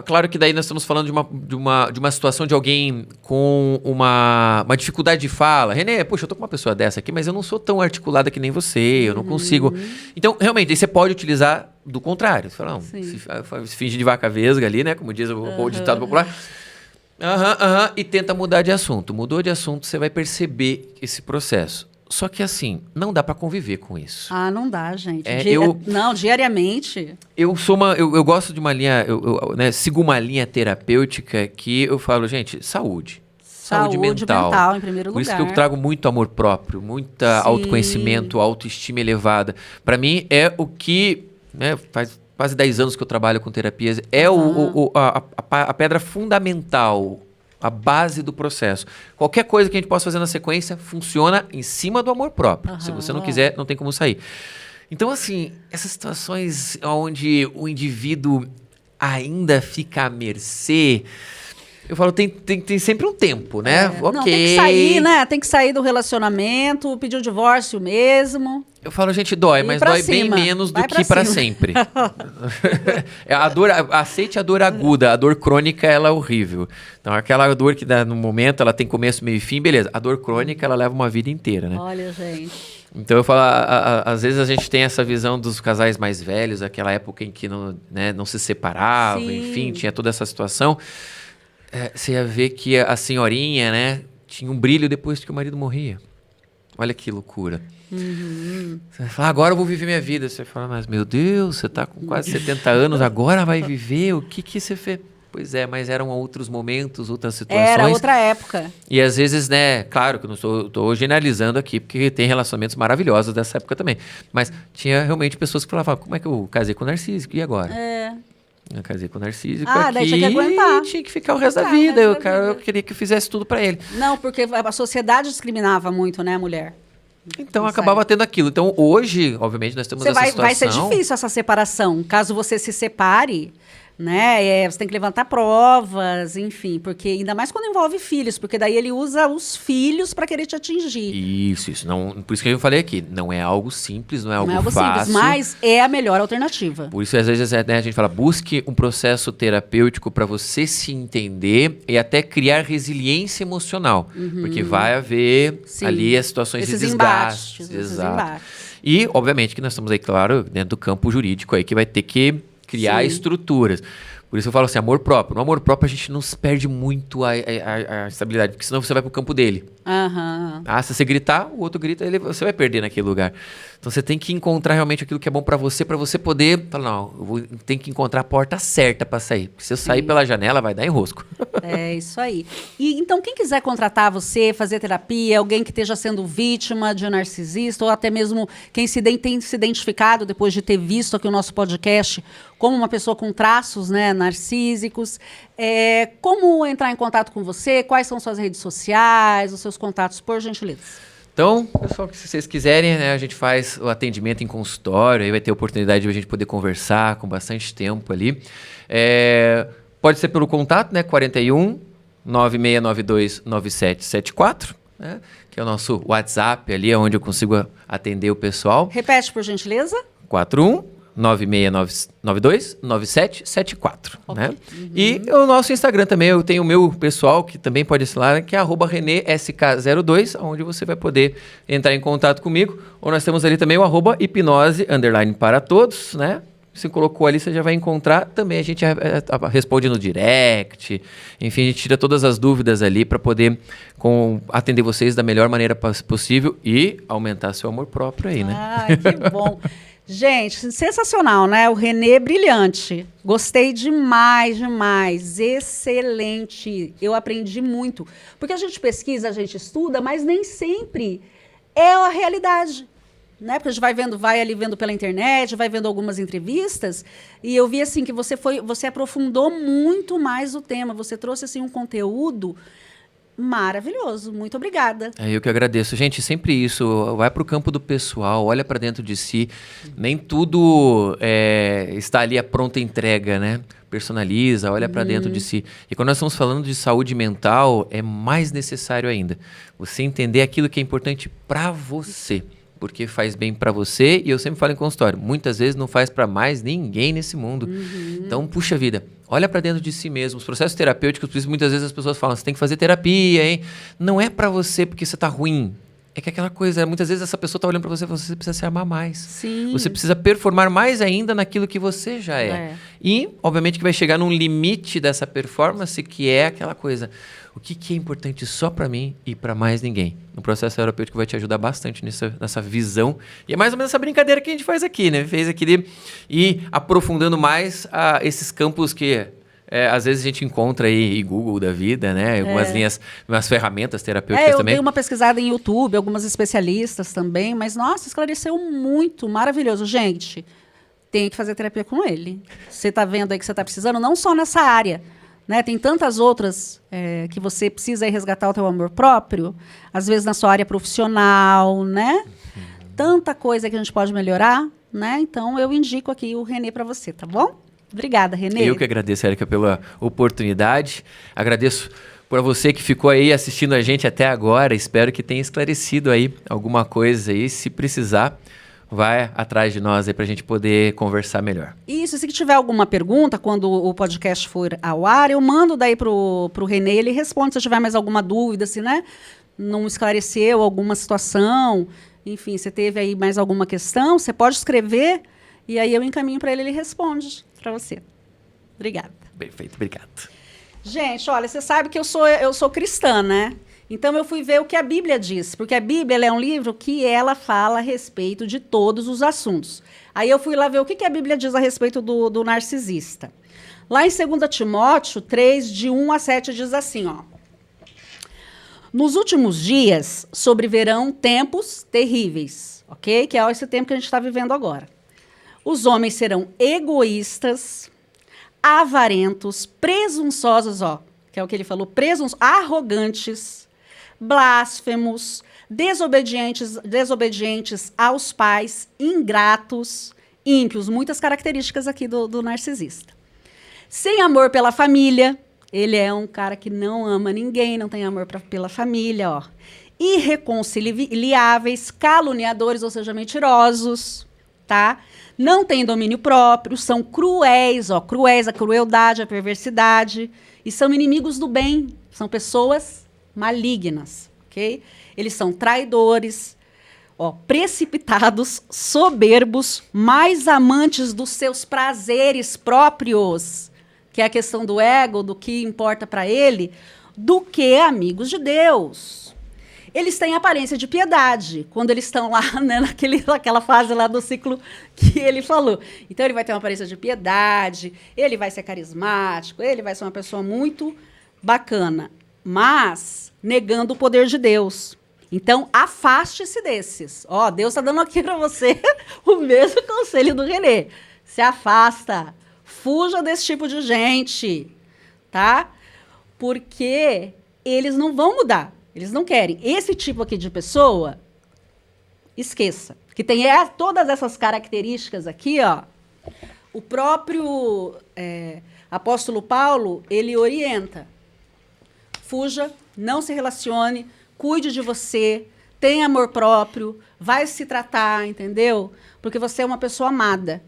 claro que daí nós estamos falando de uma situação de alguém com uma dificuldade de fala. René, poxa, eu tô com uma pessoa dessa aqui, mas eu não sou tão articulada que nem você, eu não consigo. Então, realmente, aí você pode utilizar do contrário. Você fala, não, se finge de vaca vesga ali, né? Como diz o ditado popular. E tenta mudar de assunto. Mudou de assunto, você vai perceber esse processo. Só que assim, não dá para conviver com isso. Não dá, gente. Não, diariamente. Eu gosto de uma linha, né, sigo uma linha terapêutica que eu falo, gente, saúde mental em primeiro lugar. Por isso que eu trago muito amor próprio, muita autoconhecimento, autoestima elevada. Para mim é o que, né, faz quase 10 anos que eu trabalho com terapias, a pedra fundamental A base do processo. Qualquer coisa que a gente possa fazer na sequência funciona em cima do amor próprio. Se você não quiser, não tem como sair. Então, assim, essas situações onde o indivíduo ainda fica à mercê, eu falo, tem sempre um tempo, né? Não, tem que sair, né? Tem que sair do relacionamento, pedir o divórcio mesmo. Eu falo, gente, dói, mas dói bem menos do que para sempre. Aceite a dor aguda, a dor crônica, ela é horrível. Então, aquela dor que dá no momento, ela tem começo, meio e fim, beleza. A dor crônica, ela leva uma vida inteira, né? Olha, gente. Então, eu falo, às vezes a gente tem essa visão dos casais mais velhos, aquela época em que não se separavam, enfim, tinha toda essa situação. Você ia ver que a senhorinha, né, tinha um brilho depois que o marido morria. Olha que loucura. Você vai falar, agora eu vou viver minha vida. Você fala, mas meu Deus, você está com quase 70 anos, agora vai viver? O que você fez? Pois é, mas eram outros momentos, outras situações. Era outra época. E às vezes, né, claro que eu não estou generalizando aqui, porque tem relacionamentos maravilhosos dessa época também. Mas tinha realmente pessoas que falavam, como é que eu casei com o Narciso? E agora? Eu casei com o Narcísico aqui, daí tinha que aguentar. Tinha que ficar o resto da vida. Eu queria que eu fizesse tudo pra ele. Não, porque a sociedade discriminava muito, né, a mulher. Então acabava tendo aquilo. Então hoje, obviamente, nós temos essa situação. Vai ser difícil essa separação. Caso você se separe, né? Você tem que levantar provas, enfim, porque ainda mais quando envolve filhos, porque daí ele usa os filhos para querer te atingir. Isso. Não, por isso que eu falei aqui, não é algo simples, não é algo fácil. Simples, mas é a melhor alternativa. Por isso, às vezes, né, a gente fala, busque um processo terapêutico para você se entender e até criar resiliência emocional, porque vai haver ali as situações de desgaste. Exato. E, obviamente, que nós estamos aí, claro, dentro do campo jurídico aí, que vai ter que criar estruturas. Por isso eu falo assim, amor próprio. No amor próprio a gente não se perde muito a estabilidade, porque senão você vai pro campo dele. Se você gritar, o outro grita, você vai perder naquele lugar. Então você tem que encontrar realmente aquilo que é bom para você poder falar, não, tenho que encontrar a porta certa para sair. Porque se eu sair pela janela, vai dar enrosco. É isso aí. E então quem quiser contratar você, fazer terapia, alguém que esteja sendo vítima de um narcisista, ou até mesmo quem tem se identificado depois de ter visto aqui o nosso podcast como uma pessoa com traços, né, narcísicos, como entrar em contato com você? Quais são suas redes sociais, os seus contatos, por gentileza? Então, pessoal, se vocês quiserem, né, a gente faz o atendimento em consultório, aí vai ter oportunidade de a gente poder conversar com bastante tempo ali. Pode ser pelo contato, né, 41 9692 9774, né, que é o nosso WhatsApp ali, onde eu consigo atender o pessoal. Repete, por gentileza. 41 9692-9774, né? E o nosso Instagram também, eu tenho o meu pessoal, que também pode ser lá, que é @renesk02, onde você vai poder entrar em contato comigo. Ou nós temos ali também o @hipnose_para todos, né? Você colocou ali, você já vai encontrar. Também a gente responde no direct. Enfim, a gente tira todas as dúvidas ali para poder atender vocês da melhor maneira possível e aumentar seu amor próprio aí, né? Que bom. Gente, sensacional, né? O Renê brilhante. Gostei demais. Excelente. Eu aprendi muito. Porque a gente pesquisa, a gente estuda, mas nem sempre é a realidade. Né? Porque a gente vai ali vendo pela internet, vai vendo algumas entrevistas, e eu vi assim que você aprofundou muito mais o tema. Você trouxe assim um conteúdo maravilhoso. Muito obrigada. Eu que agradeço. Gente, sempre isso. Vai para o campo do pessoal, olha para dentro de si. Nem tudo está ali a pronta entrega, né? Personaliza, olha para dentro de si. E quando nós estamos falando de saúde mental, é mais necessário ainda você entender aquilo que é importante para você. Porque faz bem para você, e eu sempre falo em consultório, muitas vezes não faz para mais ninguém nesse mundo. Então, puxa vida, olha para dentro de si mesmo. Os processos terapêuticos, por isso muitas vezes as pessoas falam, você tem que fazer terapia, hein? Não é para você porque você tá ruim. É que aquela coisa, muitas vezes essa pessoa tá olhando para você e você precisa se amar mais. Sim. Você precisa performar mais ainda naquilo que você já é. E, obviamente, que vai chegar num limite dessa performance, que é aquela coisa, o que é importante só para mim e para mais ninguém. No processo terapêutico vai te ajudar bastante nessa visão. E é mais ou menos essa brincadeira que a gente faz aqui, né? Fez aqui de ir aprofundando mais esses campos que às vezes a gente encontra aí em Google da vida, né? Algumas linhas, umas ferramentas terapêuticas também. Eu dei uma pesquisada em YouTube, algumas especialistas também, mas, nossa, esclareceu muito, maravilhoso. Gente, tem que fazer terapia com ele. Você está vendo aí que você está precisando, não só nessa área, né? Tem tantas outras que você precisa aí resgatar o teu amor próprio, às vezes na sua área profissional, né? Tanta coisa que a gente pode melhorar, né? Então, eu indico aqui o Renê para você, tá bom? Obrigada, Renê. Eu que agradeço, Érica, pela oportunidade. Agradeço por você que ficou aí assistindo a gente até agora. Espero que tenha esclarecido aí alguma coisa aí. Se precisar, vai atrás de nós aí pra gente poder conversar melhor. Isso, se tiver alguma pergunta, quando o podcast for ao ar, eu mando daí pro Renê, ele responde se tiver mais alguma dúvida, se, né, não esclareceu alguma situação, enfim, você teve aí mais alguma questão, você pode escrever e aí eu encaminho para ele, ele responde para você. Obrigada. Perfeito, obrigado. Gente, olha, você sabe que eu sou cristã, né? Então eu fui ver o que a Bíblia diz, porque a Bíblia ela é um livro que ela fala a respeito de todos os assuntos. Aí eu fui lá ver o que a Bíblia diz a respeito do narcisista. Lá em 2 Timóteo 3, de 1 a 7, diz assim, ó. Nos últimos dias sobrevirão tempos terríveis, ok? Que é esse tempo que a gente está vivendo agora. Os homens serão egoístas, avarentos, presunçosos, ó, que é o que ele falou, arrogantes, blasfemos, desobedientes aos pais, ingratos, ímpios, muitas características aqui do narcisista. Sem amor pela família, ele é um cara que não ama ninguém, não tem amor pela família, ó. Irreconciliáveis, caluniadores, ou seja, mentirosos, tá? Não tem domínio próprio, são cruéis, ó, cruéis, a crueldade, a perversidade, e são inimigos do bem, são pessoas malignas, ok? Eles são traidores, ó, precipitados, soberbos, mais amantes dos seus prazeres próprios, que é a questão do ego, do que importa para ele, do que amigos de Deus. Eles têm aparência de piedade, quando eles estão lá, né, naquela fase lá do ciclo que ele falou. Então, ele vai ter uma aparência de piedade, ele vai ser carismático, ele vai ser uma pessoa muito bacana, mas negando o poder de Deus. Então, afaste-se desses. Ó, Deus está dando aqui para você o mesmo conselho do Renê. Se afasta. Fuja desse tipo de gente, tá? Porque eles não vão mudar. Eles não querem. Esse tipo aqui de pessoa, esqueça. Que tem todas essas características aqui, ó. O próprio apóstolo Paulo, ele orienta. Fuja, não se relacione, cuide de você, tenha amor próprio, vai se tratar, entendeu? Porque você é uma pessoa amada.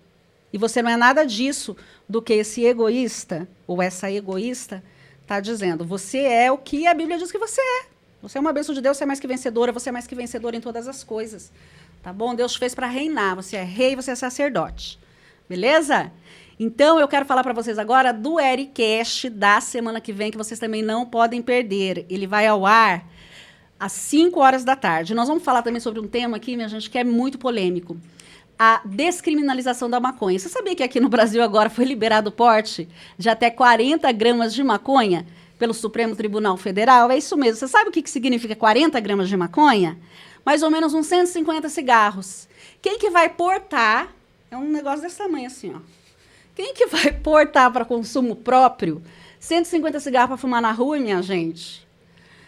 E você não é nada disso do que esse egoísta, ou essa egoísta, está dizendo. Você é o que a Bíblia diz que você é. Você é uma bênção de Deus, você é mais que vencedora, você é mais que vencedora em todas as coisas. Tá bom? Deus te fez para reinar. Você é rei, você é sacerdote. Beleza? Então, eu quero falar para vocês agora do Ericast da semana que vem, que vocês também não podem perder. Ele vai ao ar às 5 horas da tarde. Nós vamos falar também sobre um tema aqui, minha gente, que é muito polêmico. A descriminalização da maconha. Você sabia que aqui no Brasil agora foi liberado o porte de até 40 gramas de maconha pelo Supremo Tribunal Federal? É isso mesmo. Você sabe o que significa 40 gramas de maconha? Mais ou menos uns 150 cigarros. Quem que vai portar... É um negócio desse tamanho assim, ó. Quem que vai portar para consumo próprio 150 cigarros para fumar na rua, minha gente?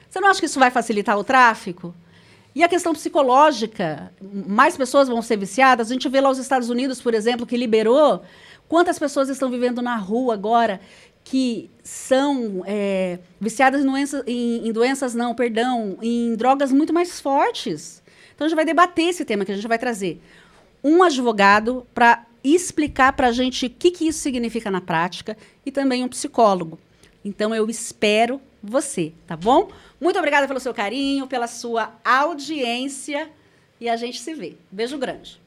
Você não acha que isso vai facilitar o tráfico? E a questão psicológica, mais pessoas vão ser viciadas. A gente vê lá os Estados Unidos, por exemplo, que liberou. Quantas pessoas estão vivendo na rua agora que são viciadas em doenças, em drogas muito mais fortes? Então, a gente vai debater esse tema que a gente vai trazer um advogado para explicar para a gente o que isso significa na prática e também um psicólogo. Então, eu espero você, tá bom? Muito obrigada pelo seu carinho, pela sua audiência e a gente se vê. Beijo grande.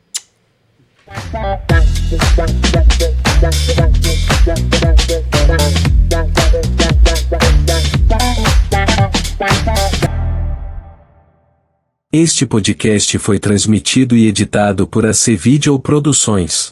Este podcast foi transmitido e editado por AC Video Produções.